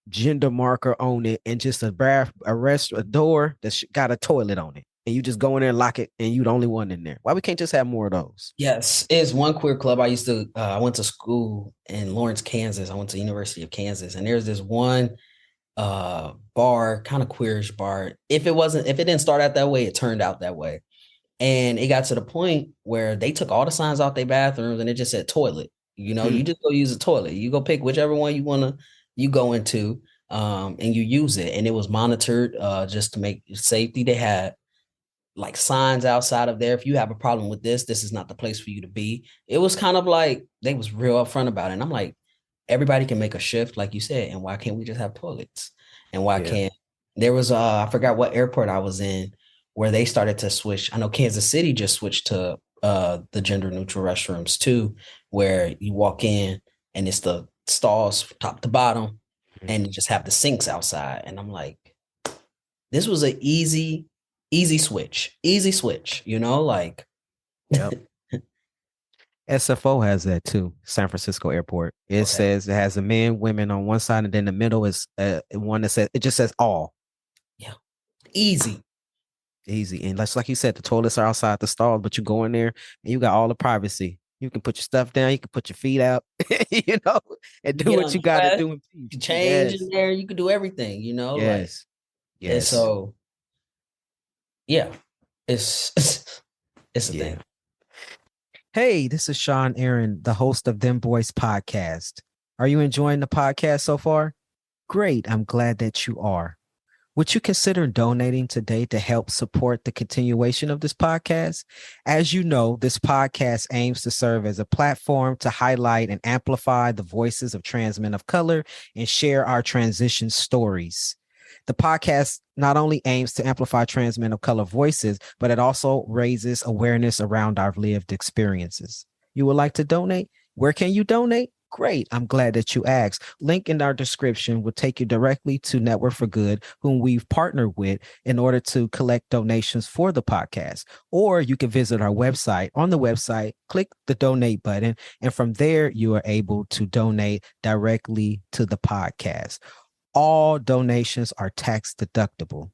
gender marker on it and just a door that's got a toilet on it and you just go in there and lock it and you the only one in there? Why we can't just have more of those? Yes, it's one queer club. I went to school in Lawrence, Kansas. I went to University of Kansas, and there's this one bar, kind of queerish bar. If it didn't start out that way, it turned out that way. And it got to the point where they took all the signs off their bathrooms and it just said toilet. You just go use a toilet. You go pick whichever one you go into, and you use it. And it was monitored just to make safety. They had, like signs outside of there. If you have a problem with this is not the place for you to be. It was kind of like they was real upfront about it. And I'm like, everybody can make a shift, like you said, and why can't we just have toilets? And why Yeah. can't there was I forgot what airport I was in where they started to switch. I know Kansas City just switched to the gender neutral restrooms too, where you walk in and it's the stalls from top to bottom and you just have the sinks outside. And I'm like, this was an easy switch, you know, like Yep. SFO has that too. San Francisco Airport. It okay, says it has the men, women on one side, and then the middle is one that says it just says all. yeah, easy. Easy. And that's like you said, the toilets are outside the stalls, but you go in there and you got all the privacy. You can put your stuff down, you can put your feet out, you know, and do Get what you gotta undressed, do in peace. you change in Yes. there, you could do everything, you know, like Yes. and Yes. so yeah, it's it's a Yeah. thing. Hey, this is Sean Aaron, the host of Dem Bois Podcast. Are you enjoying the podcast so far? Great. I'm glad that you are. Would you consider donating today to help support the continuation of this podcast? As you know, this podcast aims to serve as a platform to highlight and amplify the voices of trans men of color and share our transition stories. The podcast not only aims to amplify trans men of color voices, but it also raises awareness around our lived experiences. You would like to donate? Where can you donate? Great. I'm glad that you asked. Link in our description will take you directly to Network for Good, whom we've partnered with in order to collect donations for the podcast. Or you can visit our website. On the website, click the donate button, and from there, you are able to donate directly to the podcast. All donations are tax deductible.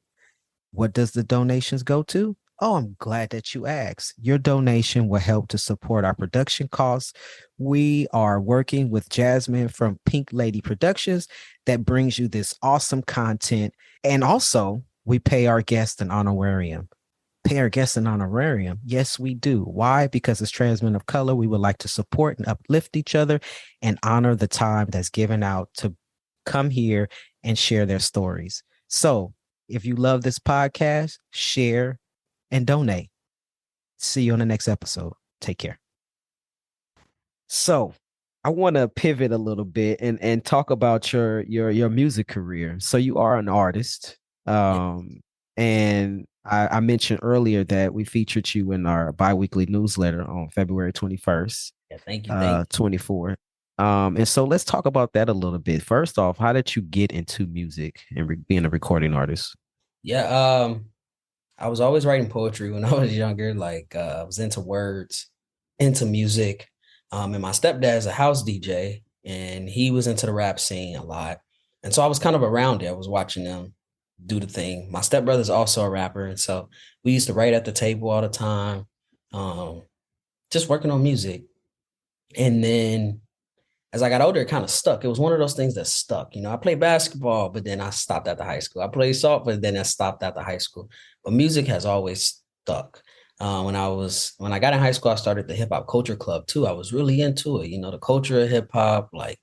What does the donations go to? Oh, I'm glad that you asked. Your donation will help to support our production costs. We are working with Jasmine from Pink Lady Productions that brings you this awesome content. And also, we pay our guests an honorarium. Pay our guests an honorarium. Yes, we do. Why? Because as trans men of color, we would like to support and uplift each other and honor the time that's given out to come here and share their stories. So if you love this podcast, share and donate. See you on the next episode. Take care. So I want to pivot a little bit and talk about your music career. So you are an artist. Yeah, And I mentioned earlier that we featured you in our biweekly newsletter on February 21st, yeah, thank you. 24. And so let's talk about that a little bit. First off, how did you get into music and being a recording artist? Yeah, I was always writing poetry when I was younger. Like I was into words, into music. And my stepdad's a house DJ, and he was into the rap scene a lot. And so I was kind of around it. I was watching them do the thing. My stepbrother's also a rapper, and so we used to write at the table all the time, um, just working on music. And then as I got older, it kind of stuck. It was one of those things that stuck. You know, I played basketball, but then I stopped at the high school. I played soccer, but then I stopped at the high school. But music has always stuck. When I got in high school, I started the hip hop culture club too. I was really into it. You know, the culture of hip hop, like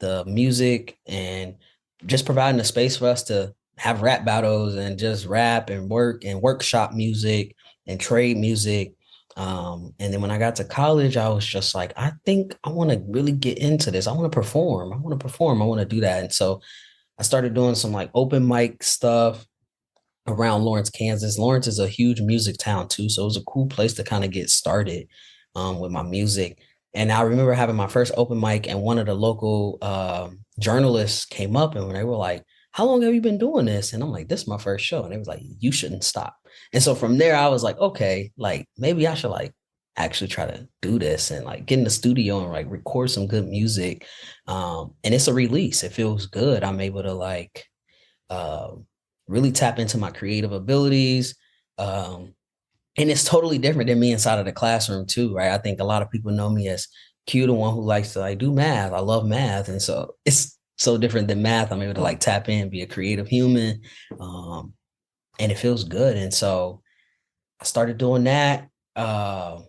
the music, and just providing a space for us to have rap battles and just rap and work and workshop music and trade music. And then when I got to college, I was just like, I think I want to really get into this. I want to perform. I want to perform. I want to do that. And so I started doing some like open mic stuff around Lawrence, Kansas. Lawrence is a huge music town too. So it was a cool place to kind of get started with my music. And I remember having my first open mic, and one of the local journalists came up and they were like, how long have you been doing this? And I'm like, this is my first show. And they was like, you shouldn't stop. And so from there, I was like, okay, like maybe I should like actually try to do this and like get in the studio and like record some good music. And it's a release. It feels good. I'm able to like uh, really tap into my creative abilities. And it's totally different than me inside of the classroom too, right? I think a lot of people know me as Q, the one who likes to like do math. I love math. And so it's so different than math. I'm able to like tap in, be a creative human. And it feels good. And so I started doing that. I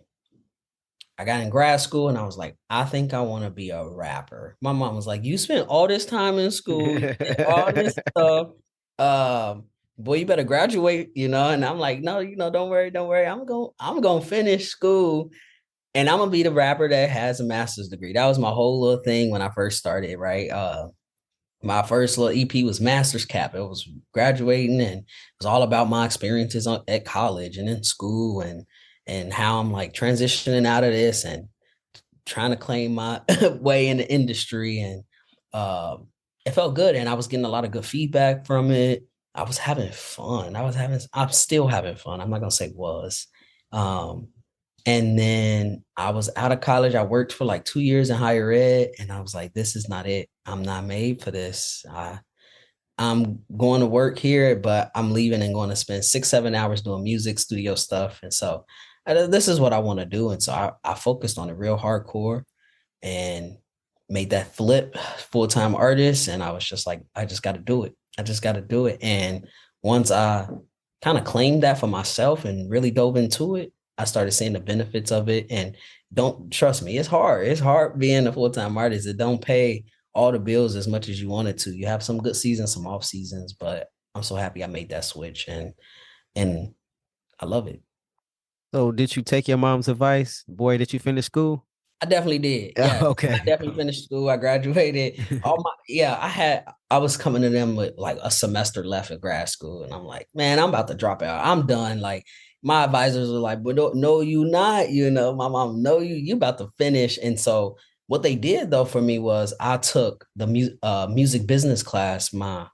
got in grad school and I was like, I think I want to be a rapper. My mom was like, you spent all this time in school, you did all this stuff. boy, you better graduate, And I'm like, no, don't worry, don't worry. I'm gonna finish school and I'm gonna be the rapper that has a master's degree. That was my whole little thing when I first started, right? My first little EP was Master's Cap. It was graduating and it was all about my experiences at college and in school and how I'm like transitioning out of this and trying to claim my way in the industry. And it felt good. And I was getting a lot of good feedback from it. I was having fun. I'm still having fun. I'm not going to say was. Um, and then I was out of college. I worked for like 2 years in higher ed. And I was like, this is not it. I'm not made for this. I'm going to work here, but I'm leaving and going to spend 6, 7 hours doing music studio stuff. And so this is what I want to do. And so I focused on it real hardcore and made that flip full-time artist. And I was just like, I just got to do it. I just got to do it. And once I kind of claimed that for myself and really dove into it, I started seeing the benefits of it. And don't trust me, it's hard. It's hard being a full-time artist. It don't pay all the bills as much as you wanted to. You have some good seasons, some off seasons, but I'm so happy I made that switch and I love it. So did you take your mom's advice? Boy, did you finish school? I definitely did. Yeah. Okay. I definitely finished school. I graduated. I was coming to them with like a semester left of grad school. And I'm like, man, I'm about to drop out. I'm done. Like my advisors were like, but no, you not, my mom, no, you about to finish. And so what they did though for me was I took the music business class my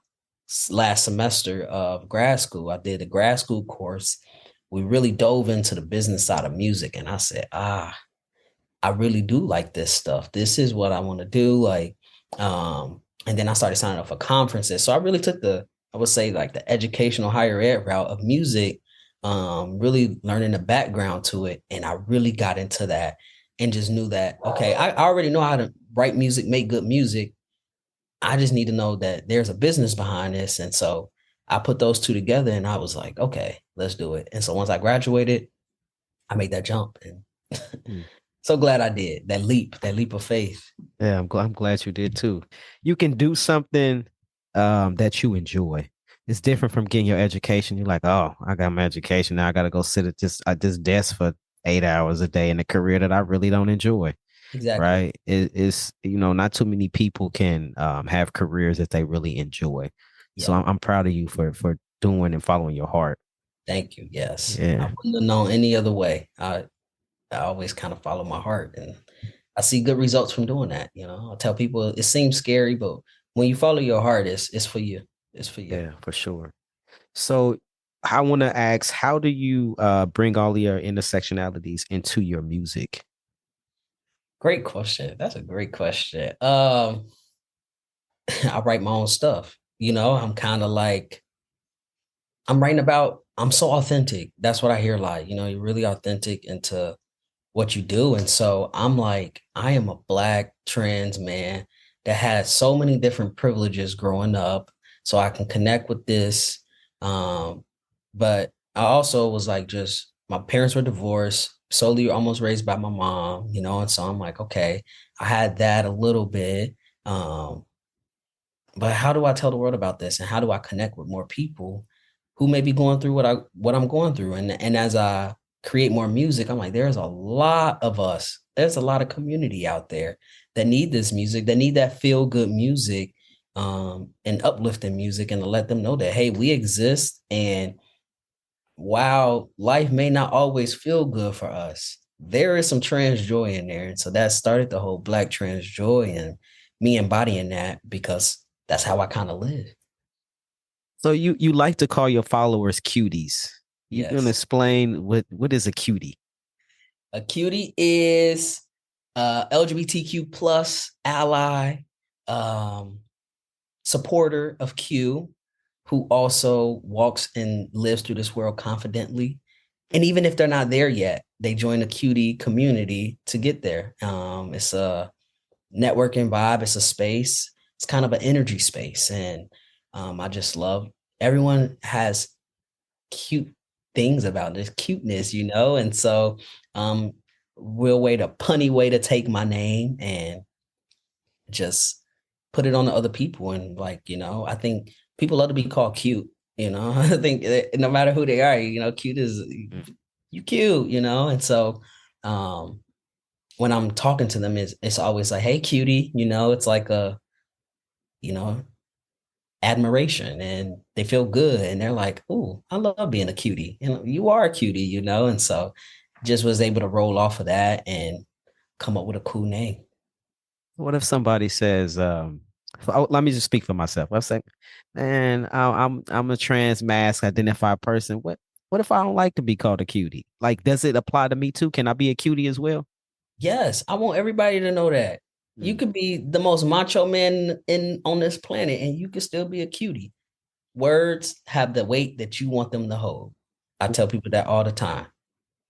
last semester of grad school. I did a grad school course. We really dove into the business side of music. And I said, I really do like this stuff. This is what I want to do. Like, and then I started signing up for conferences. So I really took I would say like the educational higher ed route of music, really learning the background to it. And I really got into that and just knew that, okay, I already know how to write music, make good music. I just need to know that there's a business behind this. And so I put those two together and I was like, okay, let's do it. And so once I graduated, I made that jump and so glad I did that leap of faith. Yeah, I'm glad you did too. You can do something that you enjoy. It's different from getting your education. You're like, oh, I got my education. Now I got to go sit at this desk for 8 hours a day in a career that I really don't enjoy. Exactly. Right. It's, not too many people can have careers that they really enjoy. Yeah. So I'm proud of you for doing and following your heart. Thank you. Yes. Yeah. I wouldn't have known any other way. I always kind of follow my heart and I see good results from doing that. I tell people it seems scary, but when you follow your heart, it's for you. It's for you. Yeah, for sure. So I want to ask, how do you bring all your intersectionalities into your music? Great question. That's a great question. I write my own stuff. I'm kind of like, I'm so authentic. That's what I hear a lot. You're really authentic into what you do. And so I'm like, I am a Black trans man that had so many different privileges growing up. So I can connect with this. But I also was like, just my parents were divorced, solely almost raised by my mom, and so I'm like, okay, I had that a little bit. But how do I tell the world about this? And how do I connect with more people who may be going through what I'm going through? And as I create more music, I'm like, there's a lot of us. There's a lot of community out there that need this music, that need that feel good music, and uplifting music, and to let them know that, hey, we exist. And while life may not always feel good for us, there is some trans joy in there. And so that started the whole Black trans joy and me embodying that because that's how I kind of live. So you like to call your followers cuties. You can explain what is a cutie? A cutie is LGBTQ plus ally, supporter of Q, who also walks and lives through this world confidently. And even if they're not there yet, they join the cutie community to get there. It's a networking vibe. It's a space. It's kind of an energy space. And I just love everyone has cute things about this cuteness, and so punny way to take my name and just put it on to other people. And like, I think people love to be called cute. I think no matter who they are, cute is Mm. you cute, and so um when I'm talking to them, it's always like, hey, cutie, it's like a, you know, admiration, and they feel good, and they're like, oh, I love being a cutie. You are a cutie, and so just was able to roll off of that and come up with a cool name. What if somebody says, let me just speak for myself. I'm saying, man, I'm a trans mask identified person. What if I don't like to be called a cutie? Like, does it apply to me too? Can I be a cutie as well? Yes, I want everybody to know that you Mm. could be the most macho man in on this planet, and you could still be a cutie. Words have the weight that you want them to hold. I tell people that all the time.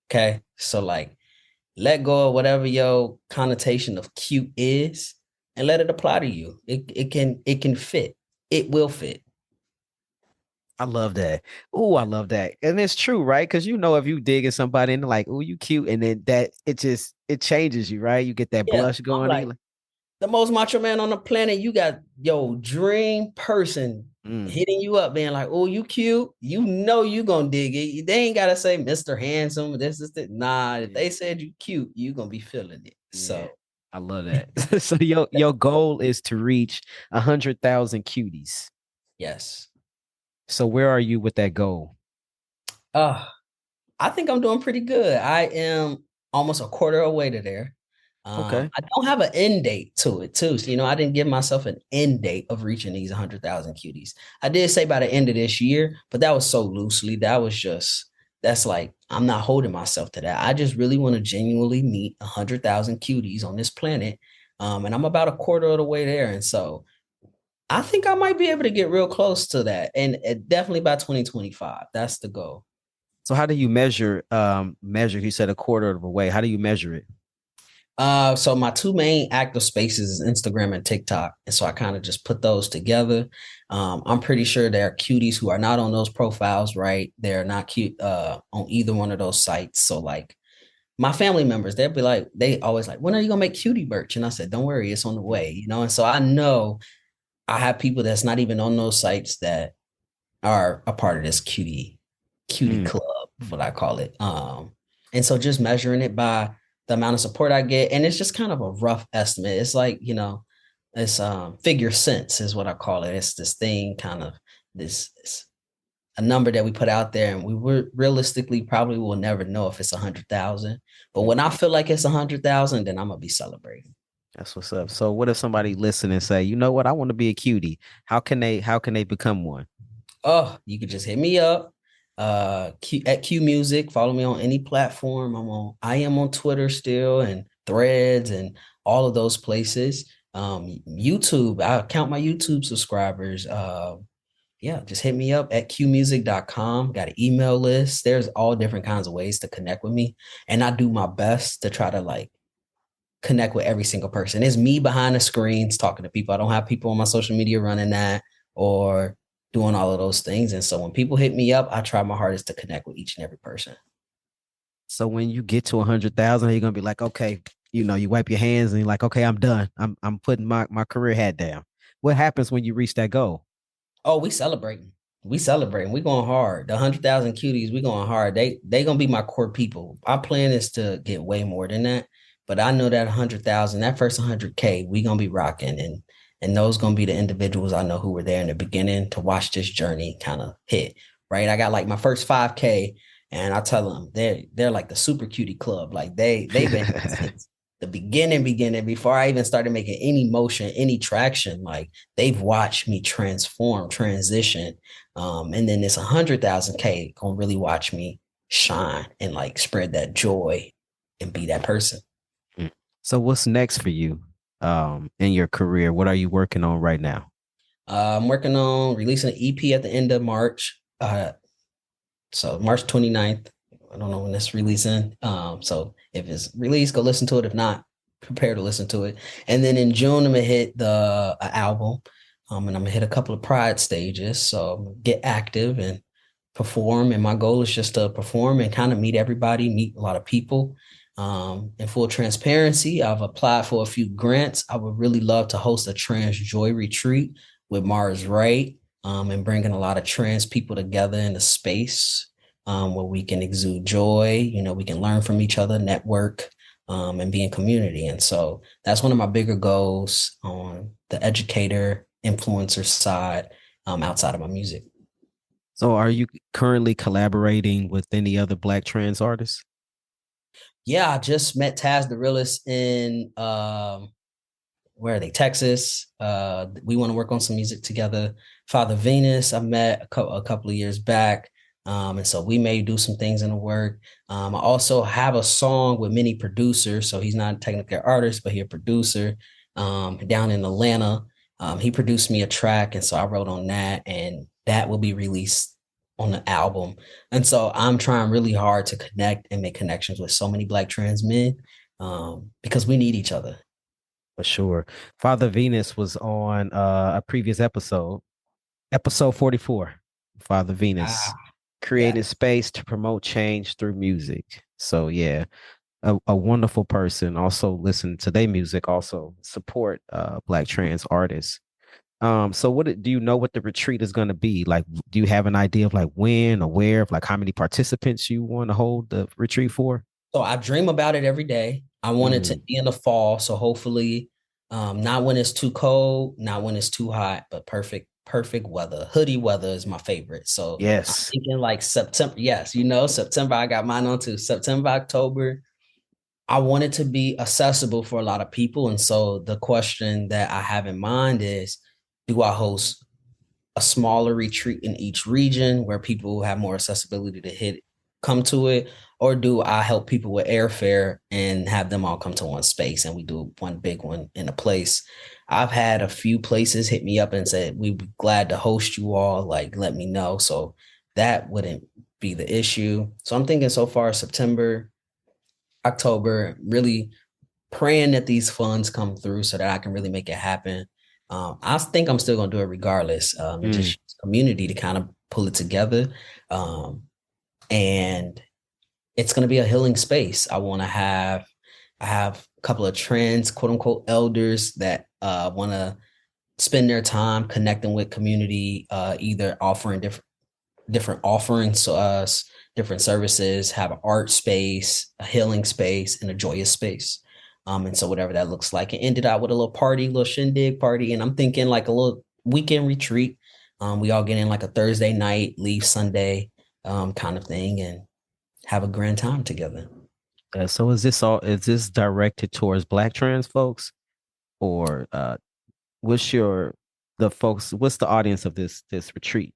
Okay, so like, let go of whatever your connotation of cute is, and let it apply to you. It can fit. It will fit. I love that. Oh, I love that. And it's true, right? Because if you dig at somebody and they're like, oh, you cute, and then it changes you, right? You get that Yeah, blush I'm going. And like, you're like, the most macho man on the planet. You got your dream person mm, hitting you up, being like, "Oh, you cute." You gonna dig it. They ain't gotta say Mr. Handsome. This is it. Nah, if yeah, they said you cute, you gonna be feeling it. yeah. So I love that. So your goal is to reach 100,000 cuties. yes. So where are you with that goal? Uh, I think I'm doing pretty good. I am almost a quarter away to there. Okay. I don't have an end date to it too. So, I didn't give myself an end date of reaching these 100,000 cuties. I did say by the end of this year, but that was so loosely. That's like, I'm not holding myself to that. I just really want to genuinely meet 100,000 cuties on this planet. And I'm about a quarter of the way there. And so I think I might be able to get real close to that. And definitely by 2025, that's the goal. So how do you measure? You said a quarter of a way. How do you measure it? So my two main active spaces is Instagram and TikTok. And so I kind of just put those together. I'm pretty sure there are cuties who are not on those profiles, right? They're not cute on either one of those sites. So like my family members, they always like, when are you gonna make cutie merch? And I said, don't worry, it's on the way, And so I know I have people that's not even on those sites that are a part of this cutie Mm. club, what I call it. And so just measuring it by the amount of support I get, and it's just kind of a rough estimate. It's like, it's figure sense is what I call it. It's this thing kind of this a number that we put out there, and we were realistically probably will never know if it's 100,000. But Mm. when I feel like it's 100,000, then I'm gonna be celebrating. That's what's up. So what if somebody listen and say, you know what, I want to be a cutie. How can they become one? Oh, you could just hit me up. At Q Music. Follow me on any platform. I am on Twitter still, and Threads, and all of those places. YouTube, I count my YouTube subscribers. Yeah, just hit me up at qmusic.com. Got an email list. There's all different kinds of ways to connect with me. And I do my best to try to like connect with every single person. It's me behind the screens talking to people. I don't have people on my social media running that or doing all of those things. And so when people hit me up, I try my hardest to connect with each and every person. So when you get to 100,000, you're gonna be like, okay, you wipe your hands and you're like, okay, I'm done. I'm putting my career hat down. What happens when you reach that goal? Oh, we celebrating. We celebrating. We going hard. The 100,000 cuties, we going hard. They gonna be my core people. Our plan is to get way more than that, but I know that 100,000, that first 100K, we gonna be rocking, and those gonna be the individuals I know who were there in the beginning to watch this journey kind of hit. Right, I got like my first 5K, and I tell them they're like the super cutie club. Like they've been since the beginning before I even started making any motion, any traction. Like they've watched me transform, transition. And then this 100,000K gonna really watch me shine and like spread that joy and be that person. So what's next for you in your career? What are you working on right now? I'm working on releasing an EP at the end of March. So March 29th. I don't know when it's releasing. So if it's released, go listen to it. If not, prepare to listen to it. And then in June, I'm gonna hit the album. And I'm gonna hit a couple of Pride stages. So get active and perform. And my goal is just to perform and kind of meet everybody, meet a lot of people. In full transparency, I've applied for a few grants. I would really love to host a trans joy retreat with Mars Wright. and bringing a lot of trans people together in a space where we can exude joy. We can learn from each other, network, and be in community. And so that's one of my bigger goals on the educator, influencer side outside of my music. So are you currently collaborating with any other Black trans artists? Yeah, I just met Taz the Realist in where are they? Texas. We want to work on some music together. Father Venus, I met a couple of years back. And so we may do some things in the work. I also have a song with many producers. So he's not a technical artist, but he's a producer down in Atlanta. He produced me a track. And so I wrote on that, and that will be released on the album. And so I'm trying really hard to connect and make connections with so many Black trans men because we need each other. For sure. Father Venus was on a previous episode 44. Father Venus Ah, creating yes. space to promote change through music. So yeah, a wonderful person. Also listen to their music, also support Black trans artists. So do you know what the retreat is going to be? Like, do you have an idea of like when or where, of like how many participants you want to hold the retreat for? So I dream about it every day. I want it to Mm, be in the fall. So hopefully, not when it's too cold, not when it's too hot, but perfect weather. Hoodie weather is my favorite. So I'm yes. thinking like September. Yes, September. I got mine on too. September, October. I want it to be accessible for a lot of people. And so the question that I have in mind is, do I host a smaller retreat in each region where people have more accessibility to come to it, or do I help people with airfare and have them all come to one space and we do one big one in a place? I've had a few places hit me up and said we'd be glad to host you all, like let me know. So that wouldn't be the issue. So I'm thinking so far September, October, really praying that these funds come through so that I can really make it happen. I think I'm still gonna do it regardless. And Mm, just community to kind of pull it together. And it's gonna be a healing space. I have a couple of trans quote unquote elders that want to spend their time connecting with community, either offering different offerings to us, different services, have an art space, a healing space, and a joyous space. And so whatever that looks like, it ended out with a little party, little shindig party. And I'm thinking like a little weekend retreat. We all get in like a Thursday night, leave Sunday, kind of thing, and have a grand time together. so is this directed towards Black trans folks, or what's your the folks? What's the audience of this retreat?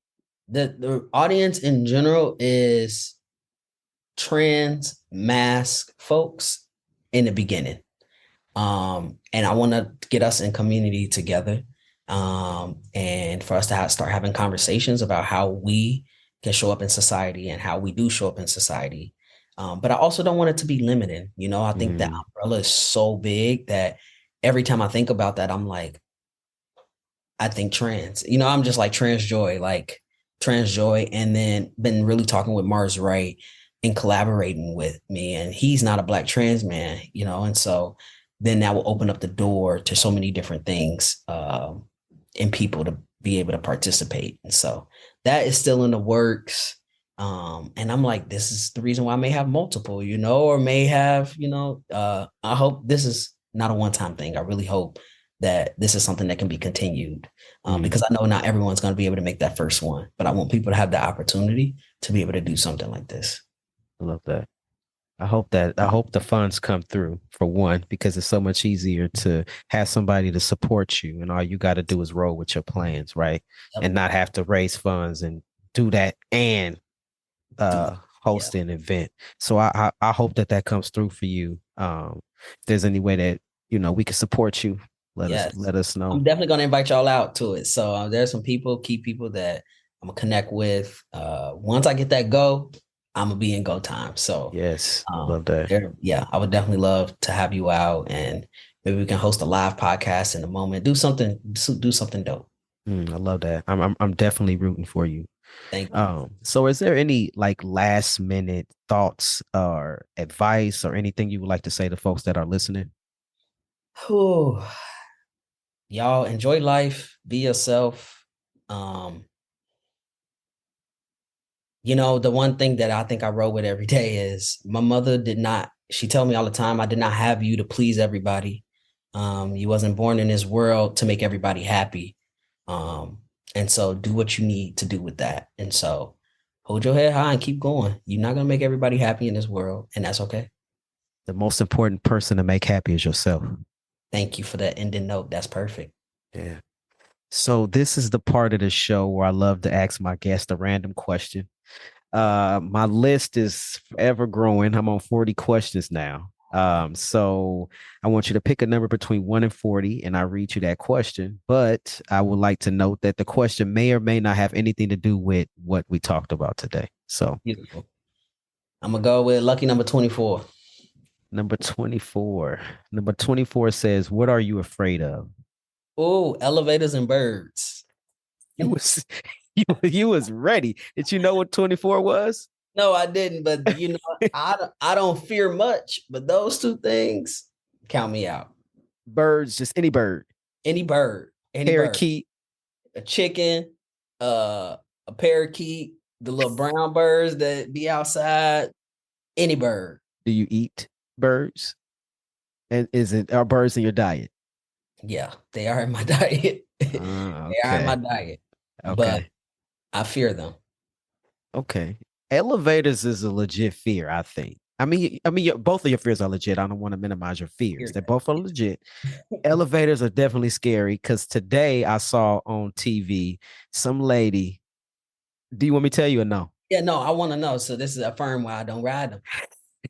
The audience in general is trans mask folks in the beginning. And I want to get us in community together. And for us to start having conversations about how we can show up in society and how we do show up in society. But I also don't want it to be limiting. I think that Mm, umbrella is so big that every time I think about that, I'm like, I think trans. I'm just like trans joy, and then been really talking with Mars Wright and collaborating with me. And he's not a Black trans man, and so then that will open up the door to so many different things and people to be able to participate. And so that is still in the works. And I'm like, this is the reason why I may have multiple, or may have, I hope this is not a one-time thing. I really hope that this is something that can be continued mm, because I know not everyone's going to be able to make that first one, but I want people to have the opportunity to be able to do something like this. I love that. I hope the funds come through for one, because it's so much easier to have somebody to support you, and all you got to do is roll with your plans, right? Yep. And not have to raise funds and do that and Do yeah. host an event. So I hope that comes through for you. If there's any way that we can support you, Yes. let us know. I'm definitely going to invite y'all out to it. So there's some key people that I'm gonna connect with. Once I get that go, I'm gonna be in go time. So Yes, love that. yeah, I would definitely love to have you out, and maybe we can host a live podcast in a moment. Do something dope. I love that. I'm definitely rooting for you. Thank you. So is there any like last minute thoughts or advice or anything you would like to say to folks that are listening? Whew. Y'all enjoy life, be yourself. The one thing that I think I roll with every day is my mother she told me all the time, I did not have you to please everybody. You wasn't born in this world to make everybody happy. And so do what you need to do with that. And so hold your head high and keep going. You're not going to make everybody happy in this world, and that's okay. The most important person to make happy is yourself. Thank you for that ending note. That's perfect. Yeah. So this is the part of the show where I love to ask my guest a random question. My list is forever growing. I'm on 40 questions now. So I want you to pick a number between 1 and 40, and I read you that question. But I would like to note that the question may or may not have anything to do with what we talked about today. So beautiful. I'm gonna go with lucky number 24. Number 24. Number 24 says, "What are you afraid of?" Oh, elevators and birds. You was you was ready. Did you know what 24 was? No, I didn't. But I don't fear much. But those two things count me out. Birds, just any bird. Any bird. Any parakeet. Bird. A chicken. A parakeet. The little brown birds that be outside. Any bird. Do you eat birds? And are birds in your diet? Yeah, they are in my diet. Okay. They are in my diet. Okay. But I fear them. Okay. Elevators is a legit fear, I think. I mean, both of your fears are legit. I don't want to minimize your fears. They both are legit. Elevators are definitely scary because today I saw on TV some lady. Do you want me to tell you or no? Yeah, no, I want to know. So this is a firm why I don't ride them.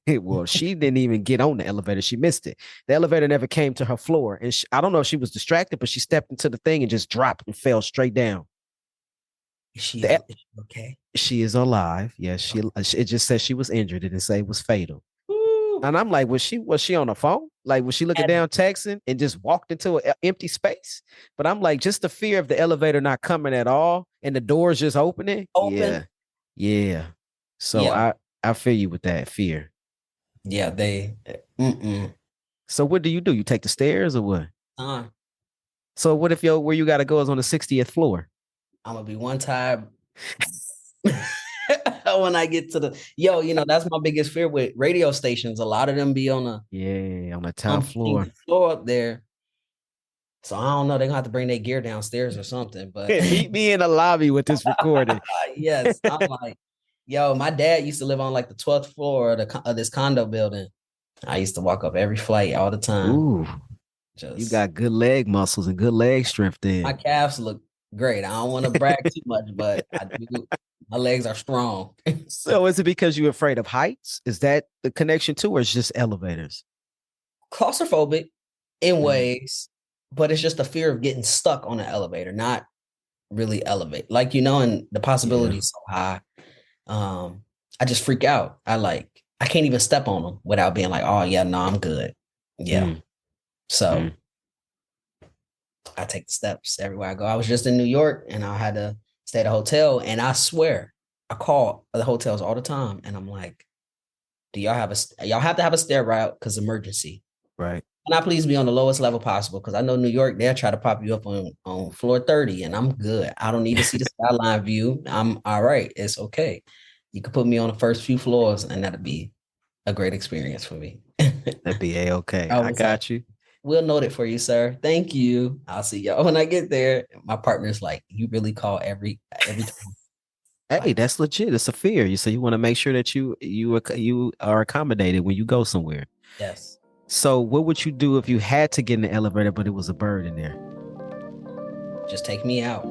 Well, she didn't even get on the elevator. She missed it. The elevator never came to her floor. And I don't know if she was distracted, but she stepped into the thing and just dropped and fell straight down. Is she okay? She is alive. Yes, it just says she was injured. It didn't say it was fatal. Ooh. And I'm like, was she on the phone? Like, was she looking down texting and just walked into an empty space? But I'm like, just the fear of the elevator not coming at all and the doors just opening. Yeah. So yeah. I feel you with that fear. Yeah, So what do? You take the stairs or what? So what if where you gotta go is on the 60th floor? I'm gonna be one time when I get to that's my biggest fear with radio stations. A lot of them be on the top floor up there. So I don't know. They're gonna have to bring their gear downstairs or something. But meet me in the lobby with this recording. Yes, I'm like, my dad used to live on like the 12th floor of this condo building. I used to walk up every flight all the time. Ooh, you got good leg muscles and good leg strength then. My calves look great. I don't want to brag too much, but I do. My legs are strong. So is it because you're afraid of heights? Is that the connection too, or it's just elevators? Claustrophobic in ways, but it's just a fear of getting stuck on an elevator, not really elevate. Like, and the possibility is so high. I just freak out. I can't even step on them without being like, oh yeah, no, I'm good. Yeah. So I take the steps everywhere I go. I was just in New York and I had to stay at a hotel, and I swear I call the hotels all the time and I'm like, do y'all have to have a stair route because emergency. Right. Can I please be on the lowest level possible? Because I know New York, they'll try to pop you up on floor 30 and I'm good. I don't need to see the skyline view. I'm all right. It's okay. You could put me on the first few floors and that'd be a great experience for me. That'd be A-okay. I got you. We'll note it for you, sir. Thank you. I'll see y'all when I get there. My partner's like, you really call every time. Hey, that's legit. It's a fear. You say you want to make sure that you are accommodated when you go somewhere. Yes. So what would you do if you had to get in the elevator, but it was a bird in there? Just take me out.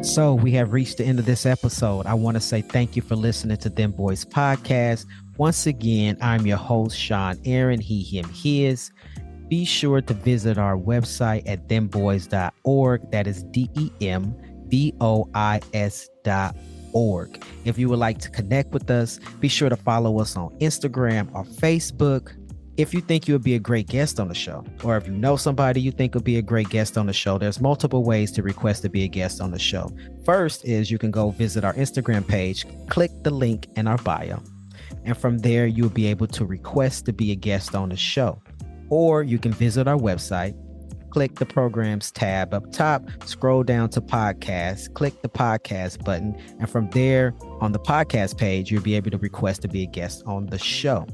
So we have reached the end of this episode. I want to say thank you for listening to Dem Bois Podcast. Once again, I'm your host, Sean Aaron, he, him, his. Be sure to visit our website at dembois.org. That is DEMBOIS.org. If you would like to connect with us, be sure to follow us on Instagram or Facebook. If you think you would be a great guest on the show, or if you know somebody you think would be a great guest on the show, there's multiple ways to request to be a guest on the show. First is you can go visit our Instagram page, click the link in our bio, and from there you'll be able to request to be a guest on the show. Or you can visit our website, click the programs tab up top, scroll down to podcast, click the podcast button, and from there on the podcast page, you'll be able to request to be a guest on the show.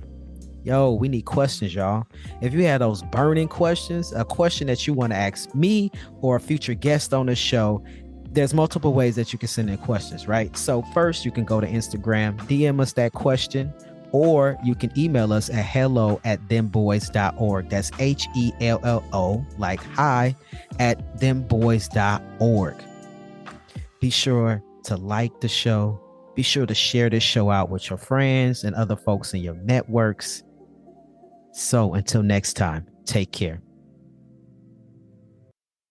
Yo, we need questions, y'all. If you have those burning questions, a question that you want to ask me or a future guest on the show, there's multiple ways that you can send in questions, right? So first, you can go to Instagram, DM us that question, or you can email us at hello@dembois.org. That's HELLO, like hi, at dembois.org. Be sure to like the show. Be sure to share this show out with your friends and other folks in your networks. So until next time, take care.